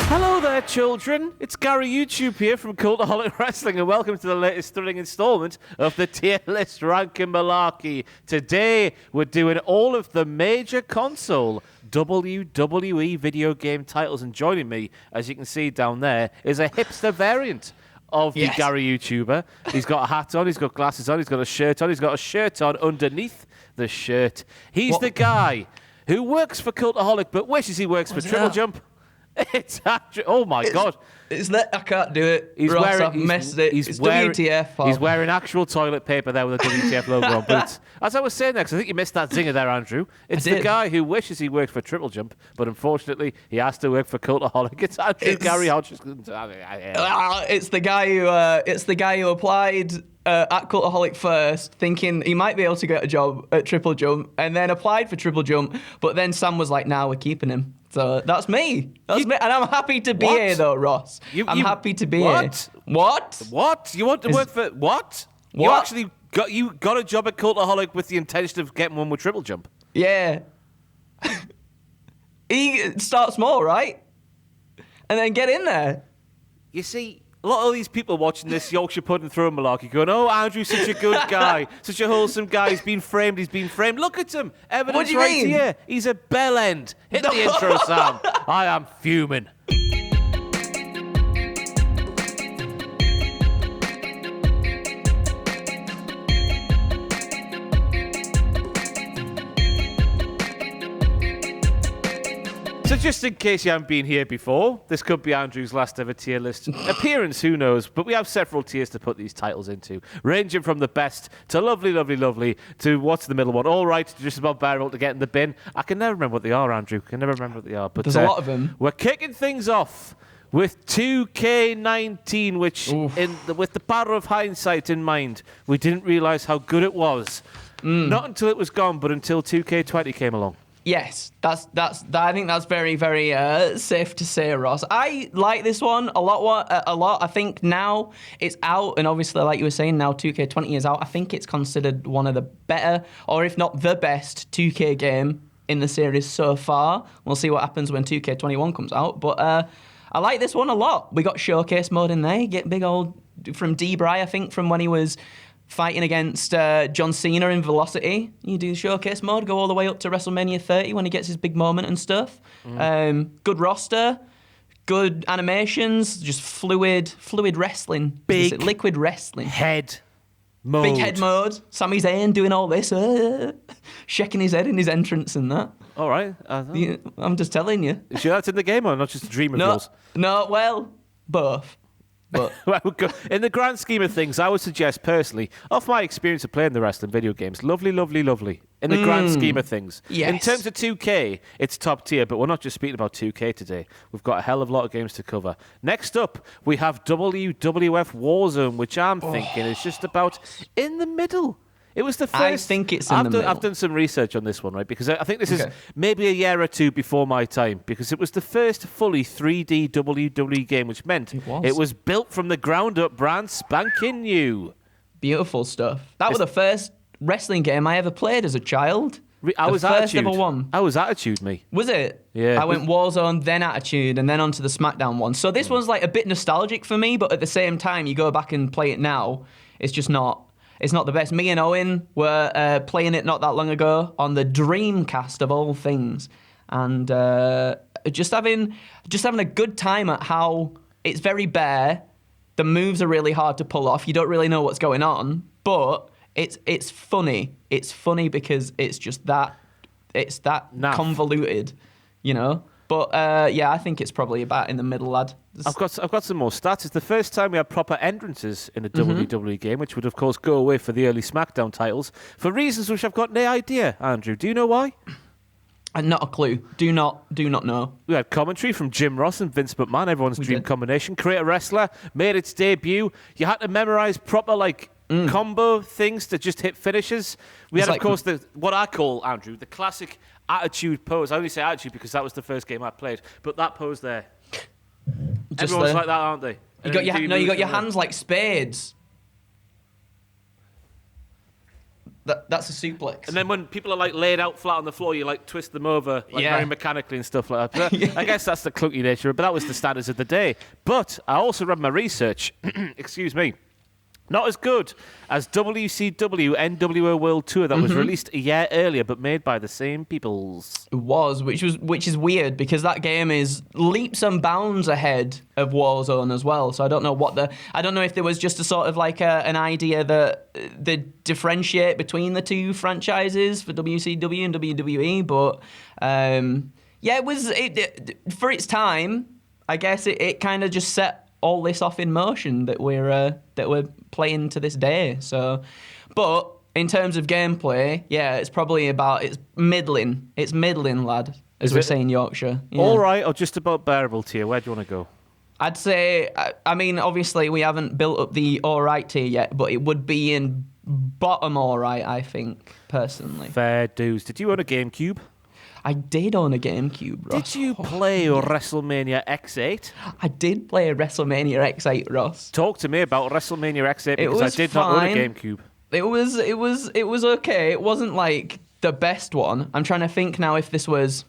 Hello there, children. It's Gary YouTube here from Cultaholic Wrestling, and welcome to the latest thrilling installment of the Tier List Ranking Malarkey. Today, we're doing all of the major console WWE video game titles, and joining me, as you can see down there, is a hipster variant of the Gary YouTuber. He's got a hat on, he's got glasses on, he's got a shirt on, he's got a shirt on underneath the shirt. He's the guy who works for Cultaholic but wishes he works for Triple Jump. It's actually, oh my God. It's that I can't do it. I've messed it. It's WTF. He's wearing actual toilet paper there with a WTF logo on. But it's, as I was saying there, because I think you missed that zinger there, Andrew. It's the guy who wishes he worked for Triple Jump, but unfortunately he has to work for Cultaholic. It's Andrew Gary Hodges. It's the guy who applied at Cultaholic first, thinking he might be able to get a job at Triple Jump, and then applied for Triple Jump, but then Sam was like, "Nah, we're keeping him." So that's me. And I'm happy to be here, though, Ross. I'm happy to be here. What? What? You want to work for what? You actually got a job at Cultaholic with the intention of getting one with Triple Jump? Yeah. Start small, right? And then get in there. You see, a lot of these people watching this Yorkshire Pudding Throwing Malarkey going, "Oh, Andrew's such a good guy, such a wholesome guy, he's been framed. Look at him. Evidence right here. He's a bell end. Hit the intro, Sam. I am fuming." So just in case you haven't been here before, this could be Andrew's last ever tier list appearance, who knows? But we have several tiers to put these titles into, ranging from the best to lovely, lovely, lovely to what's the middle one, all right, to just above bearable to get in the bin. I can never remember what they are, Andrew. I can never remember what they are. But there's a lot of them. We're kicking things off with 2K19, which, with the power of hindsight in mind, we didn't realise how good it was. Not until it was gone, but until 2K20 came along. Yes, I think that's very, very safe to say, Ross. I like this one a lot. I think now it's out, and obviously, like you were saying, now 2K20 is out. I think it's considered one of the better, or if not the best, 2K game in the series so far. We'll see what happens when 2K21 comes out, but I like this one a lot. We got showcase mode in there. You get big old from D-Bry, I think, from when he was fighting against John Cena in Velocity. You do showcase mode, go all the way up to WrestleMania 30 when he gets his big moment and stuff. Good roster, good animations, just fluid wrestling. Big liquid wrestling. Head mode. Big head mode. Sami Zayn doing all this, shaking his head in his entrance and that. All right. I'm just telling you. You sure that's in the game or not just a dream of yours? No, well, both. But in the grand scheme of things, I would suggest personally, off my experience of playing the wrestling video games, lovely, lovely, lovely. In the grand scheme of things. Yes. In terms of 2K, it's top tier, but we're not just speaking about 2K today. We've got a hell of a lot of games to cover. Next up, we have WWF Warzone, which I'm thinking is just about in the middle. It was the first. I think it's in the middle. I've done some research on this one, right? Because I think this is maybe a year or two before my time, because it was the first fully 3D WWE game, which meant it was built from the ground up, brand spanking new. Beautiful stuff. That was the first wrestling game I ever played as a child. I was Attitude. Ever one. I was Attitude, me. Was it? Yeah. I went Warzone, then Attitude, and then onto the SmackDown one. So this one's like a bit nostalgic for me, but at the same time, you go back and play it now, it's just not. It's not the best. Me and Owen were playing it not that long ago on the Dreamcast of all things, and just having a good time at how it's very bare. The moves are really hard to pull off. You don't really know what's going on, but it's funny. It's funny because it's just that convoluted, you know. But I think it's probably about in the middle, lad. I've got some more stats. It's the first time we had proper entrances in a WWE game, which would of course go away for the early SmackDown titles for reasons which I've got no idea. Andrew, do you know why? Not a clue. Do not know. We had commentary from Jim Ross and Vince McMahon, everyone's dream combination. Create a Wrestler made its debut. You had to memorize proper combo things to just hit finishes. We had, of course, what I call, Andrew, the classic Attitude pose. I only say Attitude because that was the first game I played. But that pose there. Everyone's like that, aren't they? You got your hands like spades. that's a suplex. And then when people are like laid out flat on the floor, you like twist them over like very mechanically and stuff like that. But I guess that's the clunky nature, but that was the standards of the day. But I also read my research, excuse me, not as good as WCW NWO World Tour that was released a year earlier but made by the same peoples. It was, which is weird because that game is leaps and bounds ahead of Warzone as well. So I don't know if there was just a sort of like an idea that they differentiate between the two franchises for WCW and WWE, but it was for its time. I guess it kind of just set all this off in motion that we're playing to this day. So, but in terms of gameplay, it's middling. It's middling, lad, as we say in Yorkshire. Yeah. All right, or just about bearable tier? Where do you want to go? I'd say, I mean, obviously we haven't built up the all right tier yet, but it would be in bottom all right, I think, personally. Fair dues. Did you own a GameCube? I did own a GameCube, Ross. Did you play WrestleMania X8? I did play a WrestleMania X8, Ross. Talk to me about WrestleMania X8 because I did not own a GameCube. It was okay. It wasn't like the best one. I'm trying to think now if this was.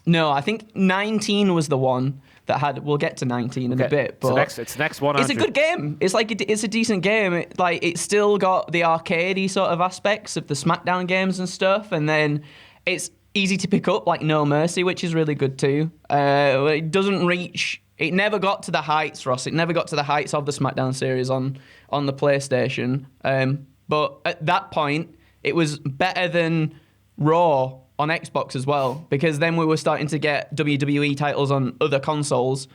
No, I think 19 was the one that had. We'll get to 19 in a bit, but it's the next one. It's a good game. It's like it's a decent game. It's still got the arcadey sort of aspects of the SmackDown games and stuff, and then it's easy to pick up, like No Mercy, which is really good too. It doesn't reach. It never got to the heights, Ross. It never got to the heights of the SmackDown series on the PlayStation. But at that point, it was better than Raw on Xbox as well, because then we were starting to get WWE titles on other consoles,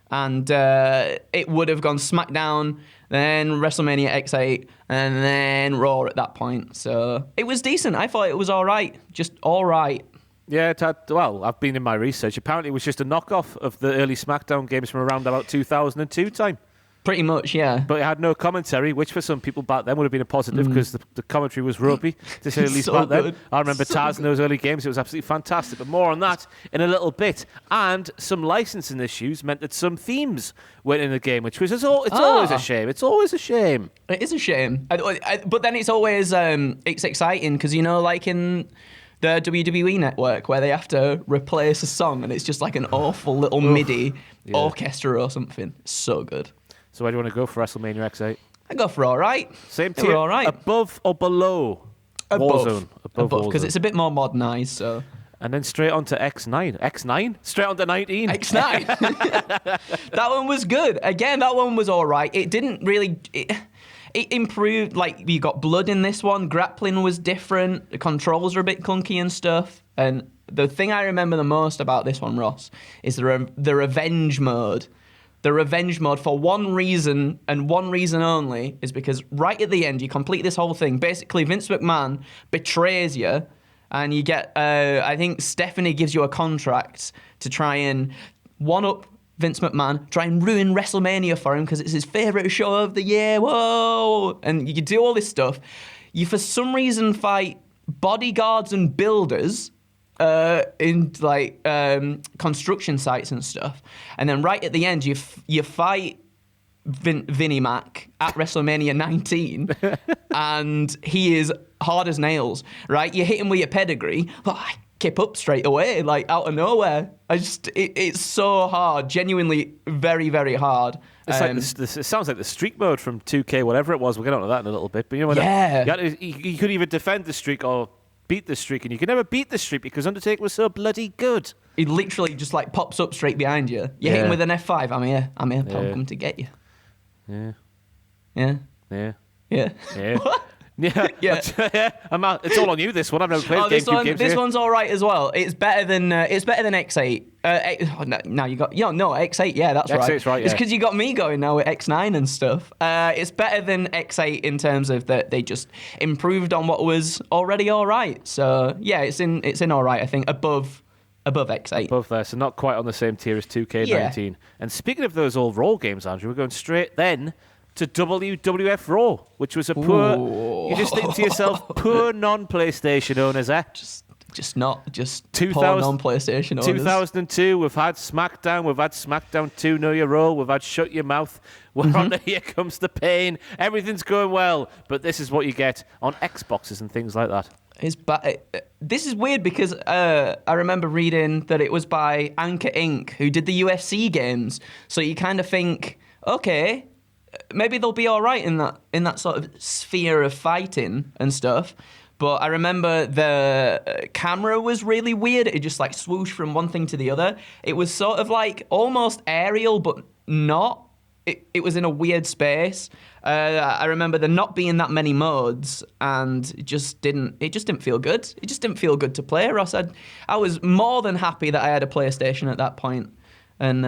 and it would have gone SmackDown, then WrestleMania X8, and then Raw at that point. So it was decent. I thought it was all right. Just all right. Yeah, I've been in my research. Apparently, it was just a knockoff of the early SmackDown games from around about 2002 time. Pretty much, yeah. But it had no commentary, which for some people back then would have been a positive because the commentary was ropey, to say the least, back then. I remember Taz in those early games. It was absolutely fantastic. But more on that in a little bit. And some licensing issues meant that some themes went in the game, which was always a shame. It's always a shame. It is a shame. But then it's always it's exciting because, like in the WWE network where they have to replace a song and it's just like an awful little MIDI orchestra or something. It's so good. So where do you want to go for WrestleMania X8? I go for all right. Same tier, all right. Above or below? Above. Above, because it's a bit more modernised, so... And then straight on to X9. X9? Straight on to 19. X9. That one was good. Again, that one was all right. It didn't really... It improved, like, you got blood in this one. Grappling was different. The controls were a bit clunky and stuff. And the thing I remember the most about this one, Ross, is the revenge mode. The revenge mode, for one reason, and one reason only, is because right at the end, you complete this whole thing. Basically, Vince McMahon betrays you, and you get, I think Stephanie gives you a contract to try and one-up Vince McMahon, try and ruin WrestleMania for him because it's his favourite show of the year. Whoa! And you do all this stuff. You, for some reason, fight bodyguards and builders in like construction sites and stuff, and then right at the end you fight Vinnie Mac at WrestleMania 19, and he is hard as nails. Right, you hit him with your pedigree, but I kip up straight away, like out of nowhere. It's so hard, genuinely very, very hard. It's like it sounds like the streak mode from 2K, whatever it was. We'll get onto that in a little bit. But you could either defend the streak or beat the streak, and you can never beat the streak because Undertaker was so bloody good. He literally just like pops up straight behind you. You hit him with an F5. I'm here, pal. I'm coming to get you. Yeah. Yeah. Yeah. Yeah. Yeah. What? Yeah. Yeah. I'm out. It's all on you. This one. I've never played GameCube games. This one's all right as well. It's better than X8. Now you got X8. Yeah, that's right. X8's right. Yeah. It's because you got me going now with X9 and stuff. It's better than X8 in terms of that they just improved on what was already all right. So yeah, it's in all right. I think above X8. Above there, so not quite on the same tier as 2K19. Yeah. And speaking of those old Raw games, Andrew, we're going straight then to WWF Raw, which was a poor... You just think to yourself, poor non-PlayStation owners, eh? Just not, just 2000 porn on PlayStation owners. 2002, we've had SmackDown 2, Know Your Role, we've had Shut Your Mouth, we're on the Here Comes the Pain, everything's going well, but this is what you get on Xboxes and things like that. This is weird because I remember reading that it was by Anchor Inc., who did the UFC games, so you kind of think, okay, maybe they'll be all right in that sort of sphere of fighting and stuff. But I remember the camera was really weird. It just like swooshed from one thing to the other. It was sort of like almost aerial, but not. It was in a weird space. I remember there not being that many modes, and it just didn't feel good. It just didn't feel good to play, Ross. I was more than happy that I had a PlayStation at that point, and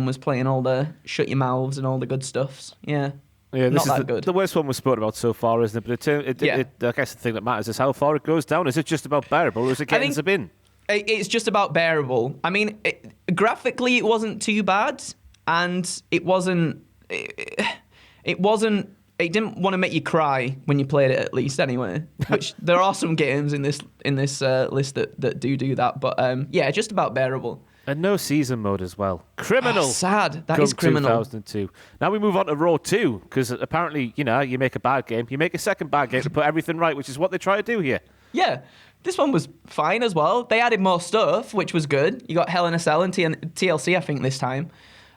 was playing all the Shut Your Mouths and all the good stuffs. Yeah. Yeah, this not is that good. The worst one we've spoken about so far, isn't it? But I guess the thing that matters is how far it goes down. Is it just about bearable, or is it getting the bin? It's just about bearable. I mean, graphically, it wasn't too bad, and it wasn't. It didn't want to make you cry when you played it, at least, anyway. Which there are some games in this list that do that, but yeah, just about bearable. And no season mode as well. Criminal. Oh, sad. That is criminal. 2002. Now we move on to Raw 2, because apparently, you make a bad game, you make a second bad game to put everything right, which is what they try to do here. Yeah. This one was fine as well. They added more stuff, which was good. You got Hell in a Cell and TLC, I think, this time.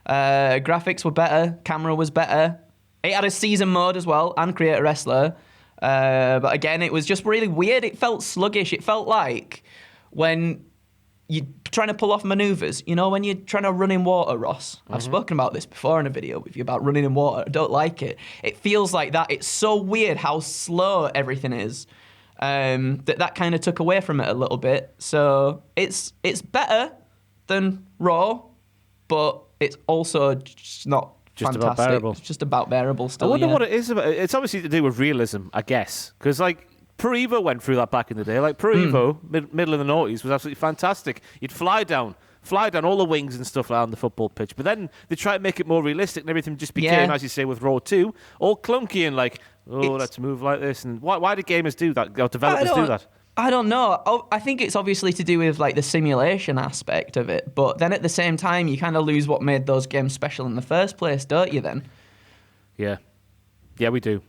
Graphics were better. Camera was better. It had a season mode as well, and Create a Wrestler. But again, it was just really weird. It felt sluggish. It felt like when you're trying to pull off maneuvers, when you're trying to run in water, Ross. Mm-hmm. I've spoken about this before in a video with you about running in water. I don't like it. It feels like that. It's so weird how slow everything is. That kind of took away from it a little bit. So it's better than Raw, but it's also just not just fantastic. about bearable. It's just about bearable still. I wonder what it is about. It's obviously to do with realism, I guess, because Pro Evo went through that back in the day. Pro Evo, middle of the noughties, was absolutely fantastic. You'd fly down all the wings and stuff around the football pitch. But then they tried to make it more realistic, and everything just became, as you say, with Raw 2, all clunky and let's move like this. And why do gamers do that? Or developers do that? I don't know. I think it's obviously to do with the simulation aspect of it. But then at the same time, you kind of lose what made those games special in the first place, don't you then? Yeah. Yeah, we do.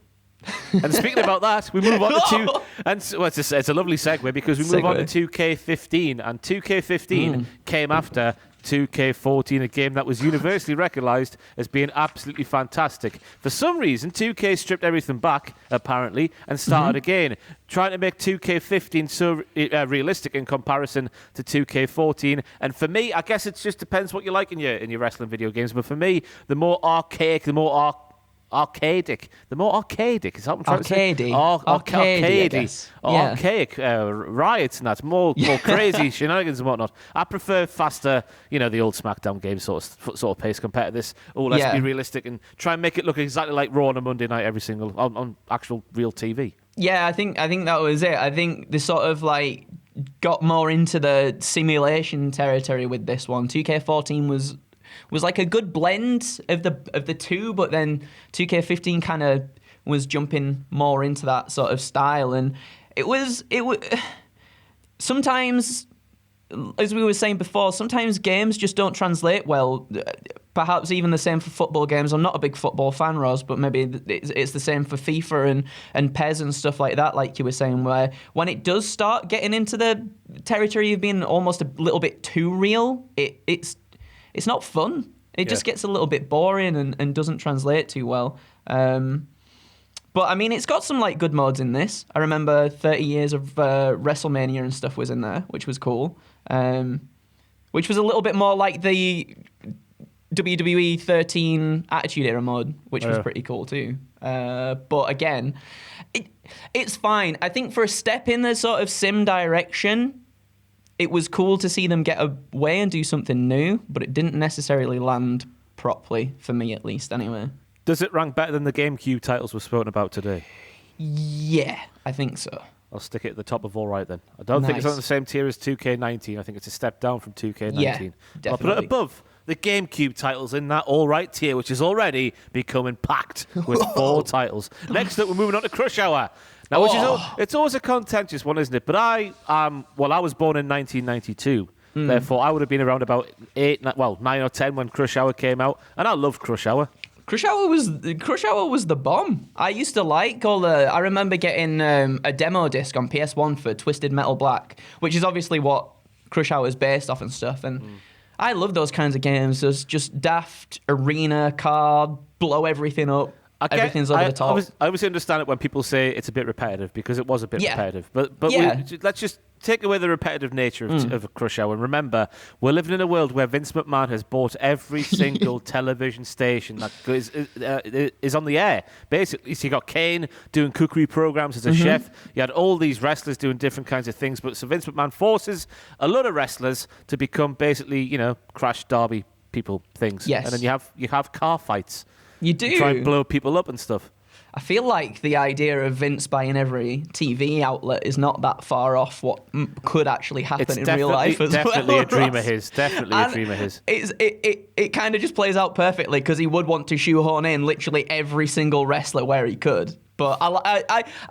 And speaking about that, we move on to two. And it's a lovely segue because we move on to 2K15, and 2K15 came after 2K14, a game that was universally recognised as being absolutely fantastic. For some reason, 2K stripped everything back, apparently, and started again, trying to make 2K15 so realistic in comparison to 2K14. And for me, I guess it just depends what you like in your wrestling video games. But for me, the more archaic, the more archaic. The more archaic. Is that what I'm trying to say? Archaic riots and that. More crazy shenanigans and whatnot. I prefer faster, the old SmackDown game sort of pace compared to this. Let's be realistic and try and make it look exactly like Raw on a Monday night on actual real TV. Yeah, I think that was it. I think they sort of got more into the simulation territory with this one. 2K14 was like a good blend of the two, but then 2K15 kind of was jumping more into that sort of style, and it was sometimes, as we were saying before, sometimes games just don't translate well. Perhaps even the same for football games. I'm not a big football fan, Roz, but maybe it's the same for FIFA and PES and stuff like that, like you were saying, where when it does start getting into the territory of being almost a little bit too real, it's not fun. It just gets a little bit boring and doesn't translate too well. But I mean, it's got some good modes in this. I remember 30 years of WrestleMania and stuff was in there, which was cool. Which was a little bit more like the WWE 13 Attitude Era mode, which was pretty cool too. But again, it's fine. I think for a step in the sort of sim direction, it was cool to see them get away and do something new, but it didn't necessarily land properly, for me at least, anyway. Does it rank better than the GameCube titles we've spoken about today? Yeah, I think so. I'll stick it at the top of all right then. I don't think it's on the same tier as 2K19. I think it's a step down from 2K19. Yeah, definitely. I'll put it above the GameCube titles in that all right tier, which is already becoming packed with 4 titles. Next up, we're moving on to Crush Hour. Now, it's always a contentious one, isn't it? But I was born in 1992. Therefore, I would have been around about 9 or 10 when Crush Hour came out, and I loved Crush Hour. Crush Hour was the bomb. I used to like all the. I remember getting a demo disc on PS1 for Twisted Metal Black, which is obviously what Crush Hour is based off and stuff. And I love those kinds of games. There's just daft arena card, blow everything up. Everything's over the top. I always understand it when people say it's a bit repetitive, because it was a bit repetitive. But let's just take away the repetitive nature of Crush Hour. And remember, we're living in a world where Vince McMahon has bought every single television station that is on the air. Basically, so you got Kane doing cookery programs as a chef. You had all these wrestlers doing different kinds of things. But so Vince McMahon forces a lot of wrestlers to become basically, Crash Derby people things. Yes. And then you have car fights. You do. Try and blow people up and stuff. I feel like the idea of Vince buying every TV outlet is not that far off what could actually happen in real life as well. Definitely a dream of his. Definitely a dream of his. It kind of just plays out perfectly, because he would want to shoehorn in literally every single wrestler where he could. But I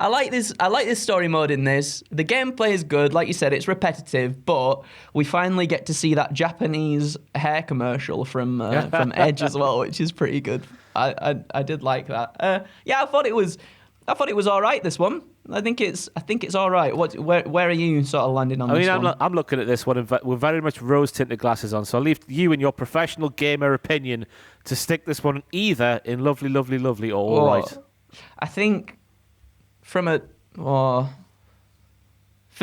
like this. I like this story mode in this. The gameplay is good, like you said. It's repetitive, but we finally get to see that Japanese hair commercial from Edge as well, which is pretty good. I did like that. I thought it was all right. This one, I think it's all right. Where are you sort of landing on this one? I'm looking at this one with very much rose-tinted glasses on. So I'll leave you and your professional gamer opinion to stick this one either in lovely, lovely, lovely or all right. I think for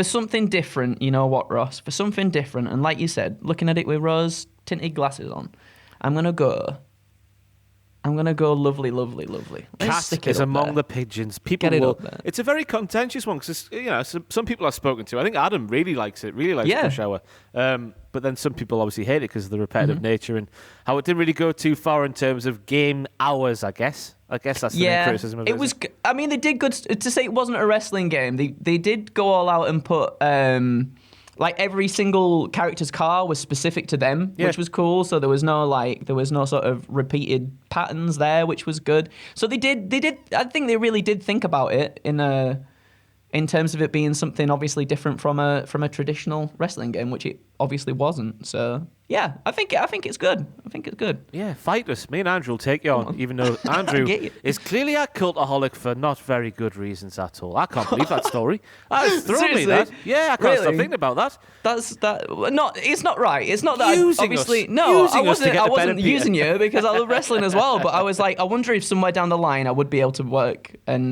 something different, you know what, Ross? For something different, and like you said, looking at it with rose-tinted glasses on, I'm gonna go lovely, lovely, lovely. Cat is among the pigeons. People Get it will. up there. It's a very contentious one, because some people I've spoken to. I think Adam really likes it. Really likes Crush Hour. But then some people obviously hate it because of the repetitive nature and how it didn't really go too far in terms of game hours. I guess that's the main criticism of it. It was. I mean, they did good to say it wasn't a wrestling game. They did go all out and put. Like every single character's car was specific to them, which was cool. So there was no sort of repeated patterns there, which was good. So they did. I think they really did think about it in terms of it being something obviously different from a traditional wrestling game, which it obviously wasn't. So yeah, I think it's good. I think it's good. Yeah, fight us. Me and Andrew will take you on, even though Andrew is clearly a cultaholic for not very good reasons at all. I can't believe that story. That's thrown me that. Yeah, I can't stop thinking about that. It's not right. It's not that using obviously us. No, Using I wasn't using you because I love wrestling as well. But I was like, I wonder if somewhere down the line I would be able to work and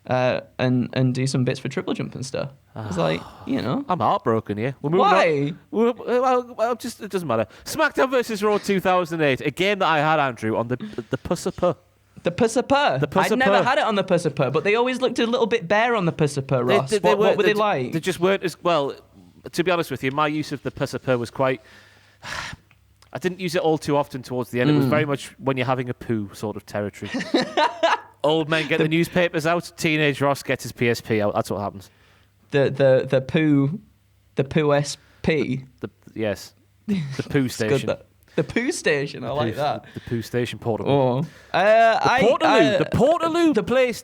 do some bits for triple jump and stuff. I was like, I'm heartbroken here. Why? Well, just it doesn't matter. SmackDown vs. Raw 2008, a game that I had, Andrew, on the Puss-a-Pur. The Puss-a-Pur. I'd never had it on the Puss-a-Pur, but they always looked a little bit bare on the Puss-a-Pur, Ross. What were they like? They just weren't as well. To be honest with you, my use of the Puss-a-Pur was quite. I didn't use it all too often towards the end. It was very much when you're having a poo sort of territory. Old men get the newspapers out. Teenage Ross gets his PSP out. That's what happens. The poo SP. Yes, the poo station. The poo station. I like that. The poo station portable. The Portaloo. The place.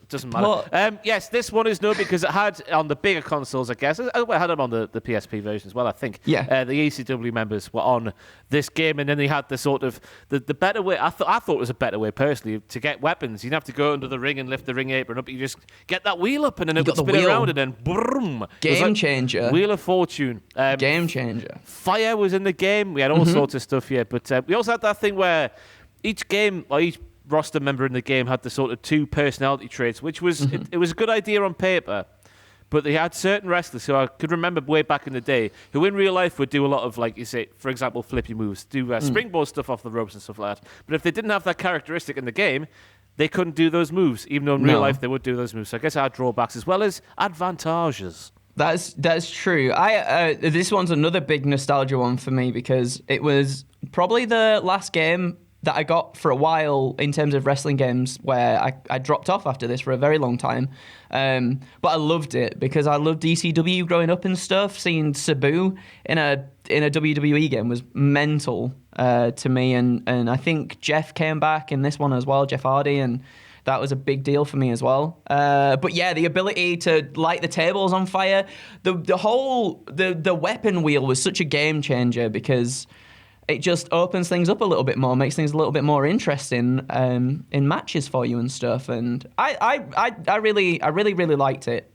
Doesn't matter. Yes, this one is no, because it had on the bigger consoles, I guess. It had them on the PSP version as well, I think. Yeah. The ECW members were on this game, and then they had the sort of the better way. I thought it was a better way personally to get weapons. You'd have to go under the ring and lift the ring apron up. You just get that wheel up, and then it would spin around, and then boom. Game changer. Wheel of Fortune. Game changer. Fire was in the game. We had all sorts of stuff here, but we also had that thing where each game or each roster member in the game had the sort of 2 personality traits, which was it was a good idea on paper, but they had certain wrestlers who I could remember way back in the day who in real life would do a lot of, like you say, for example, flippy moves, do springboard stuff off the ropes and stuff like that. But if they didn't have that characteristic in the game, they couldn't do those moves, even though in real life they would do those moves. So I guess I had drawbacks as well as advantages. That's true. This one's another big nostalgia one for me because it was probably the last game that I got for a while in terms of wrestling games where I dropped off after this for a very long time. But I loved it because I loved ECW growing up and stuff. Seeing Sabu in a WWE game was mental. to me, and I think Jeff came back in this one as well, Jeff Hardy, and that was a big deal for me as well. But yeah, the ability to light the tables on fire, the weapon wheel was such a game changer because it just opens things up a little bit more, makes things a little bit more interesting in matches for you and stuff. And I really liked it.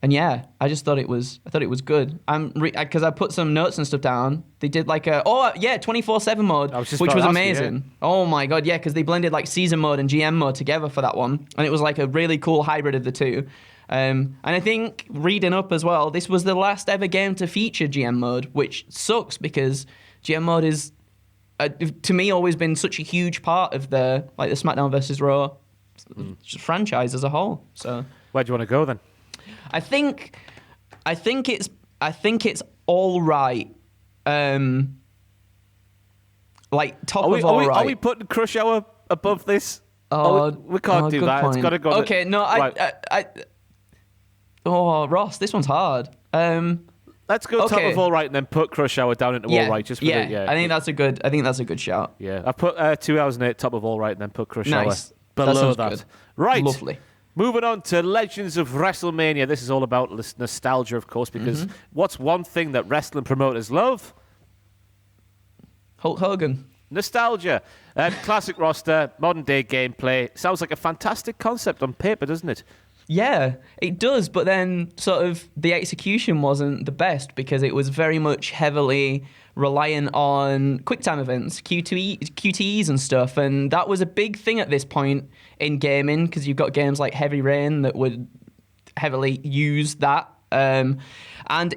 And yeah, I just thought it was good. Because I put some notes and stuff down. They did like 24/7 mode, which was amazing. You. Oh my god, yeah, because they blended like season mode and GM mode together for that one, and it was like a really cool hybrid of the two. And I think reading up as well, this was the last ever game to feature GM mode, which sucks because GM mode is to me always been such a huge part of the SmackDown versus Raw franchise as a whole. So where do you want to go then? I think it's all right. Like top of all right. Are we putting Crush Hour above this? We can't do that. Point. It's got to go. Okay, no, right. Ross, this one's hard. Let's go top of all right and then put Crush Hour down into all right. Just for I think that's a good shout. Yeah, I put 2008 top of all right and then put Crush Hour below that. Good. Right. Lovely. Moving on to Legends of WrestleMania. This is all about nostalgia, of course, because what's one thing that wrestling promoters love? Hulk Hogan. Nostalgia. Classic roster, modern day gameplay. Sounds like a fantastic concept on paper, doesn't it? Yeah, it does, but then sort of the execution wasn't the best because it was very much heavily reliant on QuickTime events, QTEs and stuff, and that was a big thing at this point in gaming because you've got games like Heavy Rain that would heavily use that, and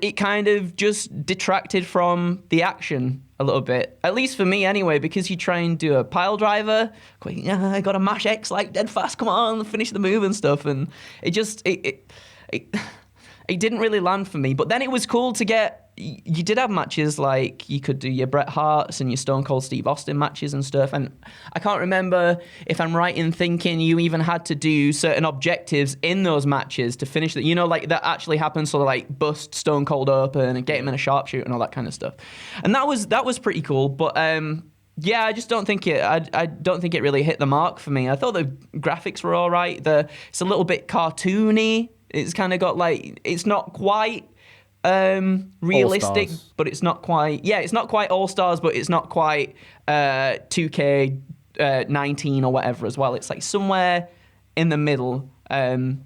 it kind of just detracted from the action a little bit, at least for me anyway, because you try and do a pile driver, I got to mash X like dead fast, come on, finish the move and stuff, and it didn't really land for me. But then it was cool to get, you did have matches like you could do your Bret Harts and your Stone Cold Steve Austin matches and stuff, and I can't remember if I'm right in thinking you even had to do certain objectives in those matches to finish that, like that actually happened, so like bust Stone Cold open and get him in a sharpshooter and all that kind of stuff, and that was pretty cool. But yeah, I just don't think I don't think it really hit the mark for me. I thought the graphics were all right. It's a little bit cartoony. It's kind of got like, it's not quite realistic, but it's not quite. Yeah, it's not quite All Stars, but it's not quite 2K19 or whatever as well. It's like somewhere in the middle, and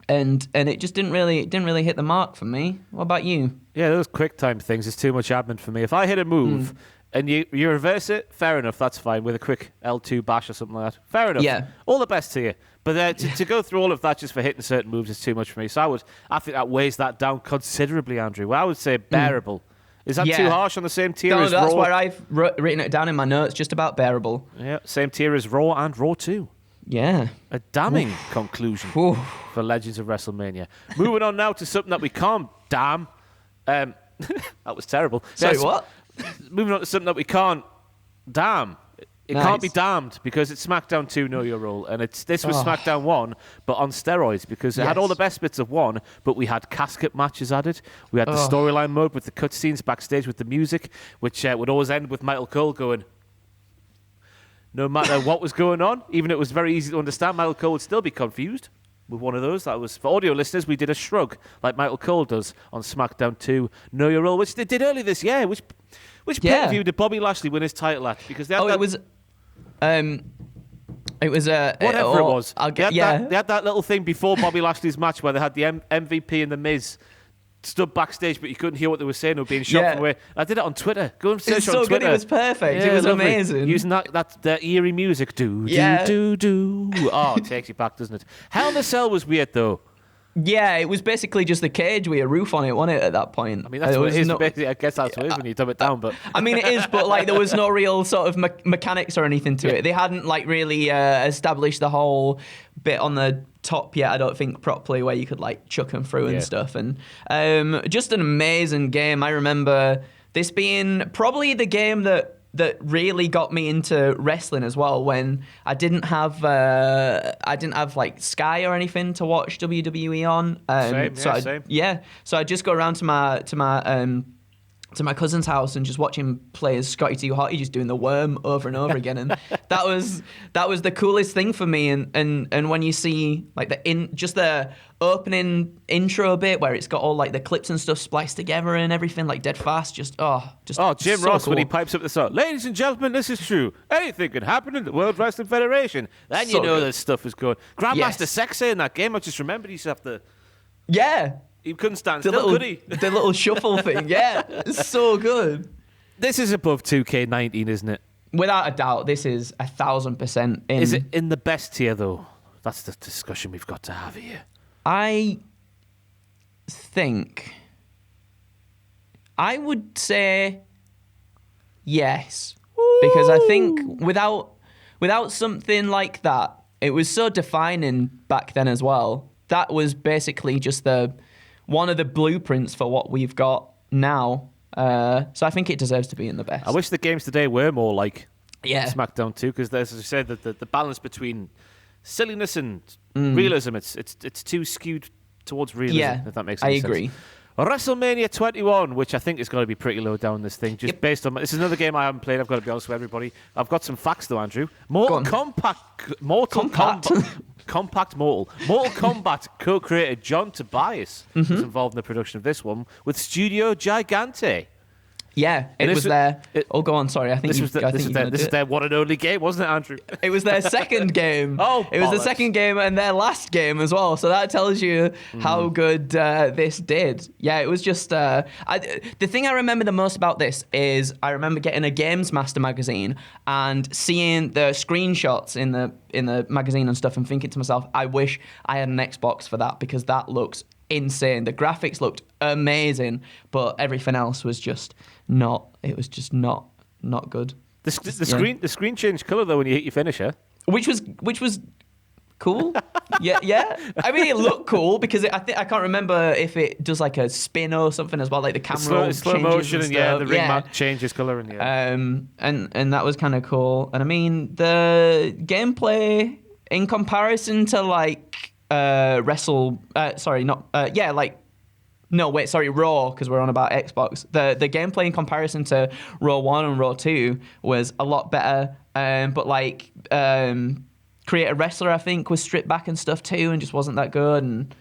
it just didn't really hit the mark for me. What about you? Yeah, those QuickTime things is too much admin for me. If I hit a move and you reverse it, fair enough, that's fine with a quick L2 bash or something like that. Fair enough. Yeah. All the best to you. But to go through all of that just for hitting certain moves is too much for me. So I think that weighs that down considerably, Andrew. Well, I would say bearable. Is that too harsh on the same tier as Raw? No, that's where I've written it down in my notes, just about bearable. Yeah, same tier as Raw and Raw 2. Yeah. A damning conclusion for Legends of WrestleMania. Moving on now to something that we can't damn. That was terrible. Sorry, what? Moving on to something that we can't damn. It can't be damned because it's SmackDown 2 Know Your Role, and this was SmackDown 1, but on steroids because it had all the best bits of 1, but we had casket matches added. We had the storyline mode with the cutscenes backstage with the music, which would always end with Michael Cole going, no matter what was going on, even if it was very easy to understand, Michael Cole would still be confused with one of those. That was, for audio listeners, we did a shrug like Michael Cole does on SmackDown 2 Know Your Role, which they did earlier this year. Which pay-per-view did Bobby Lashley win his title at? Because they had it was whatever it was. They had that little thing before Bobby Lashley's match where they had the MVP and the Miz stood backstage, but you couldn't hear what they were saying or being shot from away. I did it on Twitter. Go and search on Twitter. Good. It was perfect. It was amazing. Using that eerie music. Do. Oh, it takes you back, doesn't it? Hell in a Cell was weird though. Yeah, it was basically just a cage with a roof on it, wasn't it, at that point? I mean, that's what it is. Basically, I guess that's what it is when you dumb it down. But I mean, it is, but like there was no real sort of mechanics or anything to it. They hadn't like really established the whole bit on the top yet, I don't think, properly, where you could like chuck them through and stuff. And just an amazing game. I remember this being probably the game that really got me into wrestling as well, when I didn't have like Sky or anything to watch WWE on. Same. So I just go around to my to my cousin's house and just watch him play as Scotty Too Hotty, just doing the worm over and over again, and that was the coolest thing for me. And when you see like the opening intro bit where it's got all like the clips and stuff spliced together and everything like dead fast, Jim so Ross cool. When he pipes up the song, ladies and gentlemen, this is true. Anything can happen in the World Wrestling Federation. Then so you know this stuff is good. Grandmaster Sexay in that game, I just remembered he used to have to. Yeah. He couldn't stand still, could he? The little shuffle thing, yeah. It's so good. This is above 2K19, isn't it? Without a doubt, this is 1,000% in. Is it in the best tier, though? That's the discussion we've got to have here. I think I would say yes. Woo! Because I think without something like that, it was so defining back then as well. That was basically just one of the blueprints for what we've got now. So I think it deserves to be in the best. I wish the games today were more like SmackDown 2, because as I said, the balance between silliness and realism, it's too skewed towards realism, if that makes any sense. I agree. WrestleMania 21, which I think is going to be pretty low down this thing, just based on... This is another game I haven't played, I've got to be honest with everybody. I've got some facts though, Andrew. Mortal Kombat co-creator John Tobias was involved in the production of this one with Studio Gigante. Yeah, it was their... go on, sorry. I think this is their one and only game, wasn't it, Andrew? It was their second game. It was the second game and their last game as well. So that tells you how good this did. Yeah, it was just... the thing I remember the most about this is I remember getting a Games Master magazine and seeing the screenshots in the magazine and stuff and thinking to myself, I wish I had an Xbox for that, because that looks insane. The graphics looked amazing, but everything else was just not. It was just not good. The screen changed color though when you hit your finisher, which was cool. yeah. I mean, it looked cool because I can't remember if it does like a spin or something as well, like the camera slow motion and the ring mat changes color and and that was kind of cool. And I mean, the gameplay in comparison to like Raw, because we're on about Xbox. The gameplay in comparison to Raw 1 and Raw 2 was a lot better, but like Create a Wrestler, I think, was stripped back and stuff too, and just wasn't that good. And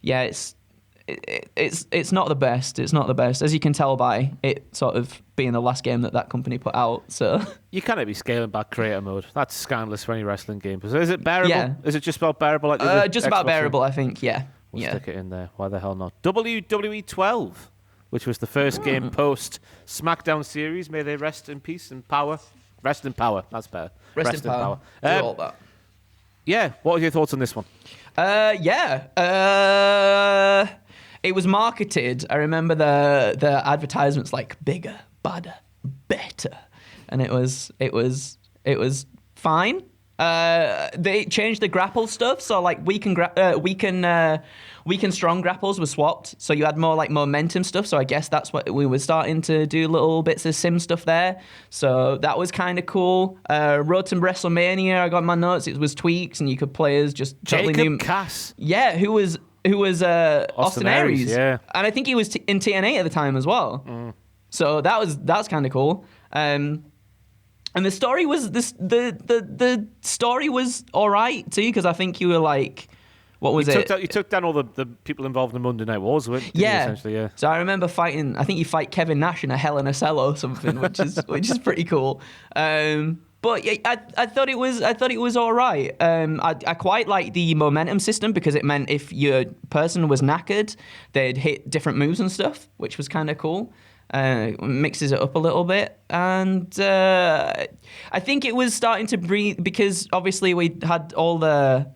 yeah, it's not the best. It's not the best, as you can tell by it sort of being the last game that company put out. So you can't be scaling back creator mode. That's scandalous for any wrestling game. So is it bearable? Yeah. Is it just about bearable? Like just about bearable, I think. Yeah. We'll stick it in there. Why the hell not? WWE 12, which was the first game post SmackDown series. May they rest in peace and power. Rest in power. That's better. Rest in power. Do all that. Yeah. What are your thoughts on this one? It was marketed. I remember the advertisements like bigger, badder, better, and it was fine. They changed the grapple stuff, so like weaken strong grapples were swapped, so you had more like momentum stuff. So I guess that's what we were starting to do, little bits of sim stuff there. So that was kind of cool. Road to WrestleMania, I got my notes. It was tweaks, and you could play as just totally new. Cass. Yeah, who was Austin Aries. Yeah, and I think he was in TNA at the time as well. So that's kind of cool. And the story was the story was all right too, because I think you were like, what was it? You took down all the people involved in the Monday Night Wars, didn't you, essentially, yeah. So I remember fighting. I think you fight Kevin Nash in a Hell in a Cell or something, which is pretty cool. But yeah, I thought it was all right. I quite like the momentum system, because it meant if your person was knackered, they'd hit different moves and stuff, which was kind of cool. Mixes it up a little bit, and I think it was starting to breathe, because obviously we had all the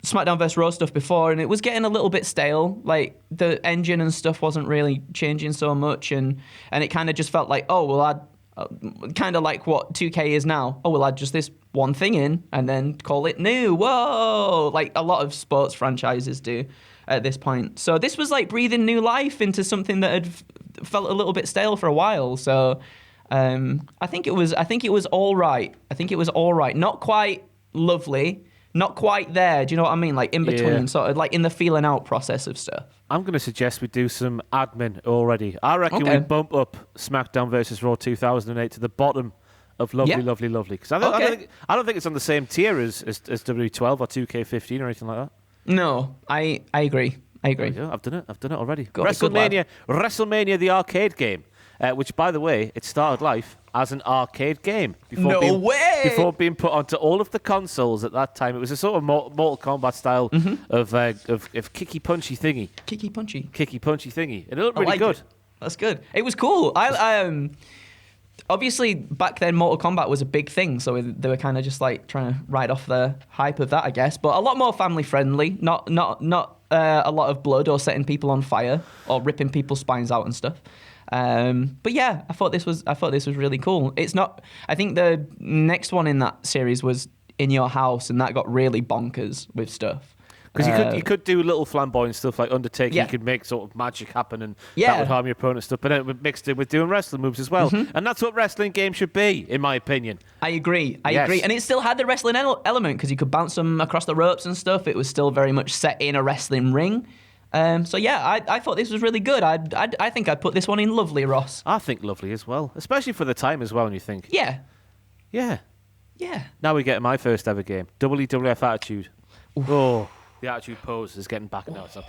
SmackDown vs. Raw stuff before, and it was getting a little bit stale. Like the engine and stuff wasn't really changing so much, and it kind of just felt like, oh, we'll add kind of like what 2K is now. Oh, we'll add just this one thing in and then call it new. Whoa, like a lot of sports franchises do at this point. So this was like breathing new life into something that had felt a little bit stale for a while. So I think it was all right. Not quite lovely, not quite there. Do you know what I mean? Like in between, sort of like in the feeling out process of stuff. I'm going to suggest we do some admin already. I reckon we bump up SmackDown versus Raw 2008 to the bottom of lovely, lovely. Because I don't think it's on the same tier as W12 or 2K15 or anything like that. No, I agree. I've done it already. Good WrestleMania, the arcade game, which, by the way, it started life as an arcade game. Before being put onto all of the consoles at that time. It was a sort of Mortal Kombat style of kicky punchy thingy. Kicky punchy thingy. And it looked really good. That's good. It was cool. I obviously back then Mortal Kombat was a big thing, so they were kind of just like trying to ride off the hype of that, I guess. But a lot more family friendly. Not a lot of blood or setting people on fire or ripping people's spines out and stuff. But yeah, I thought this was really cool. It's not. I think the next one in that series was In Your House, and that got really bonkers with stuff. Because you could do little flamboyant stuff like Undertaker. You could make sort of magic happen, and that would harm your opponent stuff. But then it mixed in with doing wrestling moves as well, and that's what wrestling games should be, in my opinion. I agree, and it still had the wrestling element because you could bounce them across the ropes and stuff. It was still very much set in a wrestling ring. So yeah, I thought this was really good. I think I'd put this one in lovely, Ross. I think lovely as well, especially for the time as well. And you think, yeah. Now we get my first ever game, WWF Attitude. Oof. Oh. The Attitude Pose is getting back now. So.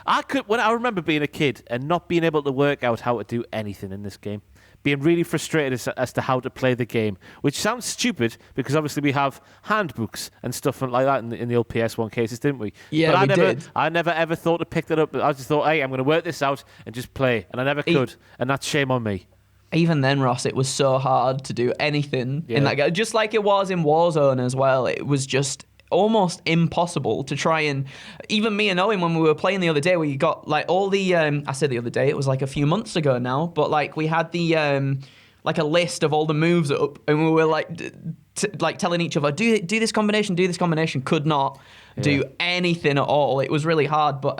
I remember being a kid and not being able to work out how to do anything in this game, being really frustrated as to how to play the game, which sounds stupid because obviously we have handbooks and stuff like that in the old PS1 cases, didn't we? Yeah, but did. I never ever thought to pick that up. I just thought, hey, I'm going to work this out and just play, and I never could, and that's shame on me. Even then, Ross, it was so hard to do anything in that game, just like it was in Warzone as well. It was just almost impossible to try and, even me and Owen, when we were playing the other day, we got like all the I said the other day, it was like a few months ago now, but like we had the like a list of all the moves up, and we were like like telling each other, do this combination, could not do anything at all. It was really hard. But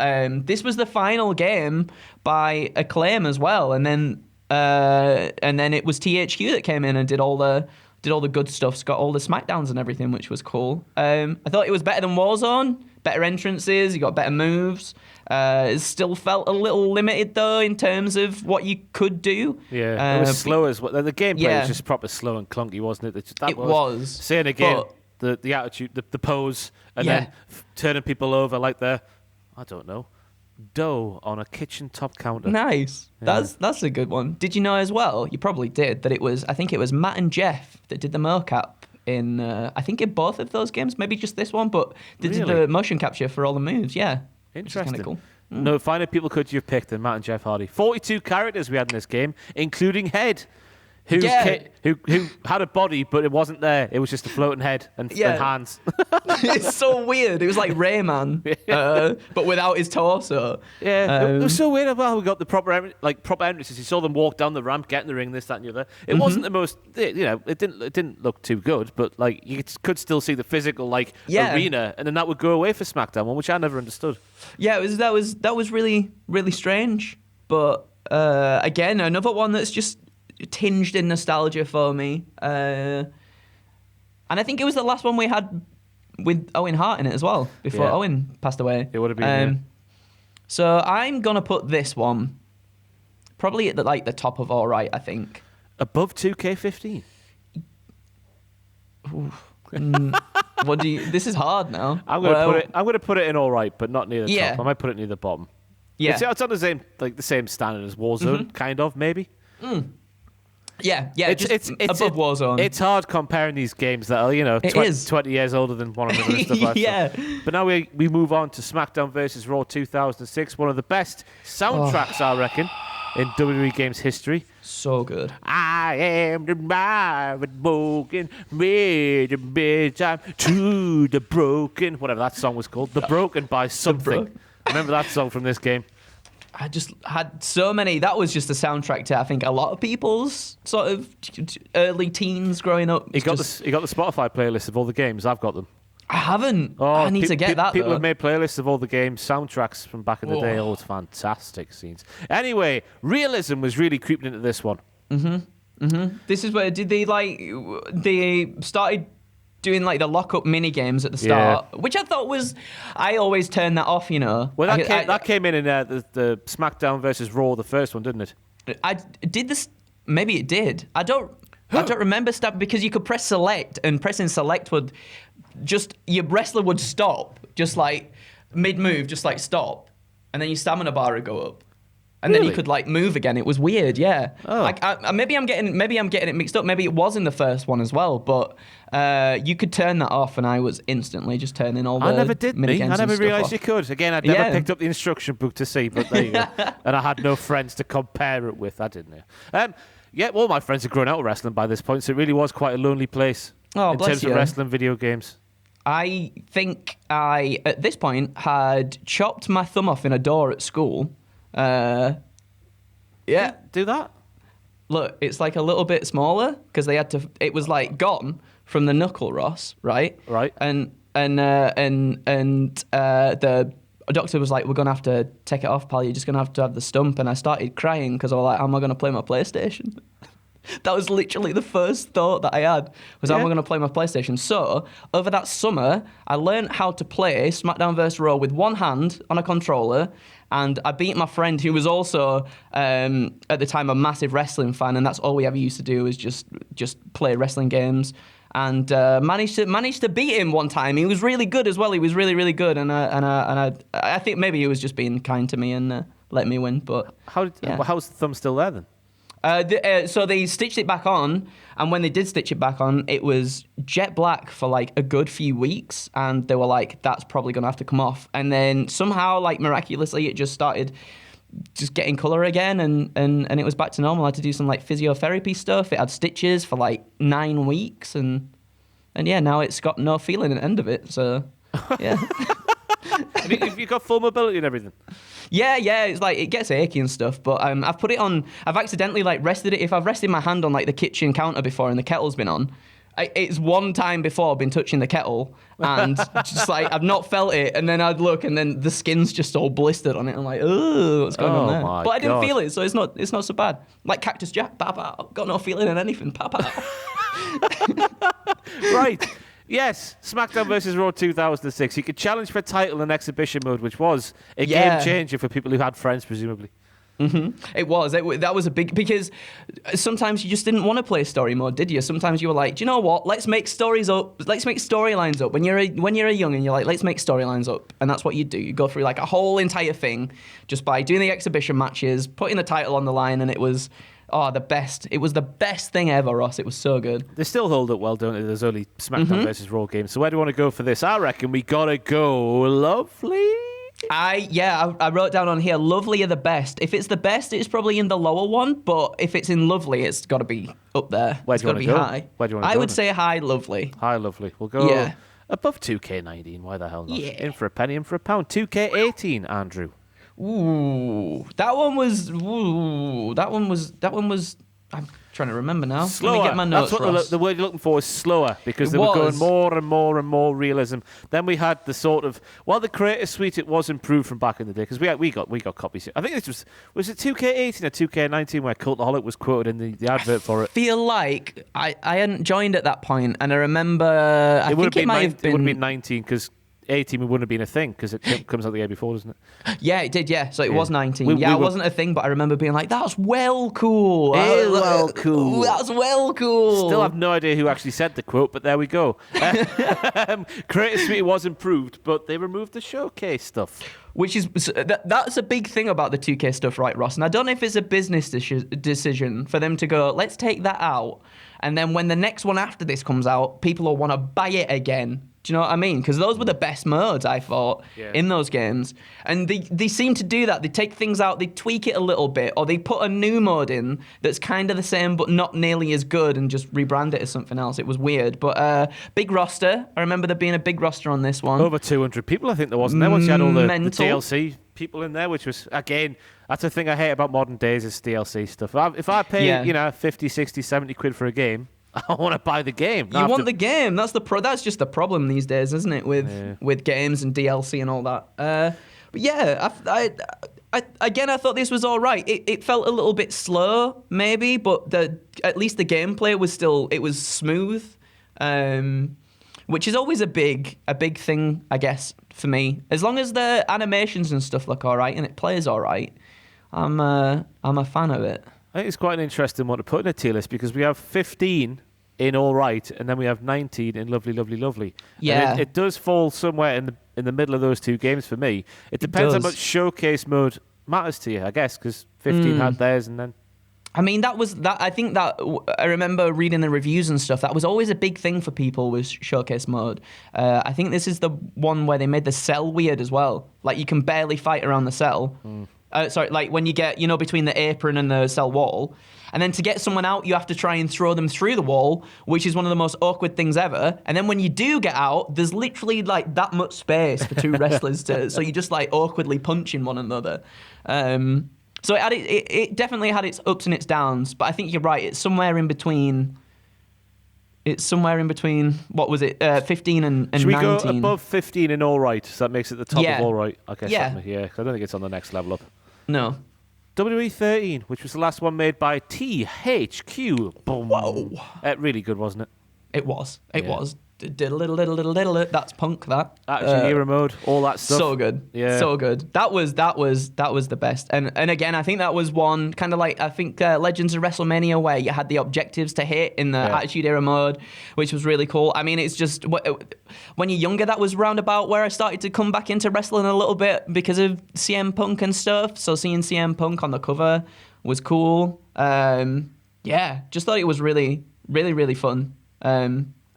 this was the final game by Acclaim as well, and then it was THQ that came in and did all the good stuff, got all the SmackDowns and everything, which was cool. I thought it was better than Warzone, better entrances, you got better moves. It still felt a little limited, though, in terms of what you could do. Yeah, it was slow as well. The gameplay was just proper slow and clunky, wasn't it? It was. Saying again, the attitude, the pose, and then turning people over like they're, I don't know, dough on a kitchen top counter. Nice. Yeah. That's a good one. Did you know as well? You probably did that. I think it was Matt and Jeff that did the mocap in. I think in both of those games, maybe just this one, but they did the motion capture for all the moves. Yeah, interesting. Kind of cool. No finer people could you have picked than Matt and Jeff Hardy. 42 characters we had in this game, including Head. Who had a body, but it wasn't there. It was just a floating head and hands. It's so weird. It was like Rayman, but without his torso. Yeah, it was so weird about how we got the proper entrances. You saw them walk down the ramp, get in the ring, this, that, and the other. It wasn't the most, it didn't look too good, but like you could still see the physical arena, and then that would go away for SmackDown one, which I never understood. Yeah, that was really, really strange. But again, another one that's just tinged in nostalgia for me, and I think it was the last one we had with Owen Hart in it as well before Owen passed away. It would have been. So I'm gonna put this one probably at the top of all right. I think above 2K15. What do you? This is hard now. I'm gonna put it in all right, but not near the top. I might put it near the bottom. Yeah, it's on the same standard as Warzone, kind of maybe. Yeah, it's above Warzone. It's hard comparing these games that are 20 years older than one another and stuff like that. But now we move on to SmackDown versus Raw 2006, one of the best soundtracks I reckon in WWE games history. So good. I am the private broken, made a big time to the broken. Whatever that song was called, The Broken by something. Remember that song from this game? I just had so many. That was just a soundtrack to, I think, a lot of people's sort of early teens growing up. You got the Spotify playlist of all the games. I've got them. I haven't. I need to get that. People have made playlists of all the games, soundtracks from back in the day. Oh, it's fantastic scenes. Anyway, realism was really creeping into this one. This is where they started doing like the lock-up mini games at the start, which I thought was, I always turn that off, you know. Well, that came in the SmackDown versus Raw, the first one, didn't it? I did this. Maybe it did. I don't remember stuff because you could press select, and pressing select would just, your wrestler would stop, just like mid-move, just like stop, and then your stamina bar would go up. And then you could like move again. It was weird, yeah. Oh. Like maybe I'm getting it mixed up. Maybe it was in the first one as well. But you could turn that off, and I was instantly just turning all the. I never did. I never realised you could. Again, I'd never picked up the instruction book to see, but there you go. And I had no friends to compare it with. I didn't. Yeah, all my friends had grown out of wrestling by this point, so it really was quite a lonely place in terms of wrestling video games. I think I, at this point, had chopped my thumb off in a door at school. Do that. Look, it's like a little bit smaller because they had to. It was like gone from the knuckle, Ross. Right. And the doctor was like, "We're gonna have to take it off, pal. You're just gonna have to have the stump." And I started crying because I was like, "How am I gonna play my PlayStation?" That was literally the first thought that I had, was how am I going to play my PlayStation? So, over that summer, I learned how to play SmackDown vs. Raw with one hand on a controller, and I beat my friend who was also, at the time, a massive wrestling fan, and that's all we ever used to do was just play wrestling games, and managed to beat him one time. He was really good as well. He was really, really good, and I think maybe he was just being kind to me and let me win. But how's the thumb still there then? So they stitched it back on, and when they did stitch it back on, it was jet black for like a good few weeks, and they were like, that's probably going to have to come off. And then somehow, like miraculously, it just started just getting colour again, and it was back to normal. I had to do some like physiotherapy stuff. It had stitches for like 9 weeks, and yeah, now it's got no feeling at the end of it, so yeah. Have you got full mobility and everything? Yeah, it's like, it gets achy and stuff, but I've put it on, I've accidentally like rested it, if I've rested my hand on like the kitchen counter before and the kettle's been on, it's one time before I've been touching the kettle and just like, I've not felt it, and then I'd look and then the skin's just all blistered on it. I'm like, oh, what's going on there? But I didn't feel it, so it's not so bad. Like Cactus Jack, got no feeling in anything, Right. Yes, SmackDown vs. Raw 2006. You could challenge for a title in exhibition mode, which was a game changer for people who had friends, presumably. Mm-hmm. It was. That was a big... Because sometimes you just didn't want to play story mode, did you? Sometimes you were like, do you know what? Let's make stories up. Let's make storylines up. When you're a young and you're like, let's make storylines up. And that's what you do. You go through like a whole entire thing just by doing the exhibition matches, putting the title on the line, and it was... Oh, the best. It was the best thing ever, Ross. It was so good. They still hold up well, don't they? There's only SmackDown versus Raw games. So where do you want to go for this? I reckon we got to go Lovely. I wrote down on here, Lovely are the best. If it's the best, it's probably in the lower one. But if it's in Lovely, it's got to be up there. Where do you want to go? High. Where do you want to go? I would say high Lovely. High Lovely. We'll go above 2K19. Why the hell not? Yeah. In for a penny, in for a pound. 2K18, Andrew. Ooh, that one was. I'm trying to remember now. Slower. Let me get my notes. That's what the word you're looking for is slower, because they were going more and more and more realism. Then we had the sort of, the Creator Suite, it was improved from back in the day, because we got copies. I think this was it 2K18 or 2K19 where Cultaholic was quoted in the advert for it. I feel like I hadn't joined at that point, and I remember I think it might have been. It would have been 19 because 18 wouldn't have been a thing because it comes out the year before, doesn't it? Yeah, it did, yeah. So it was 19. It wasn't a thing, but I remember being like, that's well cool. Cool. That's well cool. Still have no idea who actually said the quote, but there we go. Creator Suite was improved, but they removed the showcase stuff. Which is, that's a big thing about the 2K stuff, right, Ross? And I don't know if it's a business decision for them to go, let's take that out. And then when the next one after this comes out, people will want to buy it again. Do you know what I mean? Because those were the best modes, I thought, in those games. And they seem to do that. They take things out, they tweak it a little bit, or they put a new mode in that's kind of the same but not nearly as good and just rebrand it as something else. It was weird. But big roster. I remember there being a big roster on this one. Over 200 people, I think there wasn't there? Once you had all the DLC people in there, which was, again, that's the thing I hate about modern days is DLC stuff. If I pay, 50, 60, 70 quid for a game, I want to buy the game. You want the game. That's just the problem these days, isn't it? With games and DLC and all that. But yeah, I thought this was all right. It felt a little bit slow, maybe, but at least the gameplay was smooth. which is always a big thing, I guess, for me. As long as the animations and stuff look all right and it plays all right, I'm a fan of it. I think it's quite an interesting one to put in a tier list because we have 15 in all right, and then we have 19 in lovely, lovely, lovely. Yeah, and it does fall somewhere in the middle of those two games for me. It depends how much showcase mode matters to you, I guess, because 15 had theirs, and then. I mean, I think that I remember reading the reviews and stuff. That was always a big thing for people was showcase mode. I think this is the one where they made the cell weird as well. Like you can barely fight around the cell. Sorry, like when you get, between the apron and the cell wall. And then to get someone out, you have to try and throw them through the wall, which is one of the most awkward things ever. And then when you do get out, there's literally like that much space for two wrestlers so you just like awkwardly punching one another. So it definitely had its ups and its downs, but I think you're right. It's somewhere in between. What was it? 15 and 19. Should we go above 15 in all right? So that makes it the top of all right. I guess. Yeah. 'Cause I don't think it's on the next level up. No. WWE 13, which was the last one made by THQ. Boom. Whoa. Really good, wasn't it? It was. It was. Diddle. That's Punk. That Attitude Era mode, all that stuff. So good. Yeah. So good. That was the best. And again, I think that was one kind of like I think Legends of WrestleMania where you had the objectives to hit in the Attitude Era mode, which was really cool. I mean, it's just when you're younger, that was roundabout where I started to come back into wrestling a little bit because of CM Punk and stuff. So seeing CM Punk on the cover was cool. Just thought it was really, really, really fun.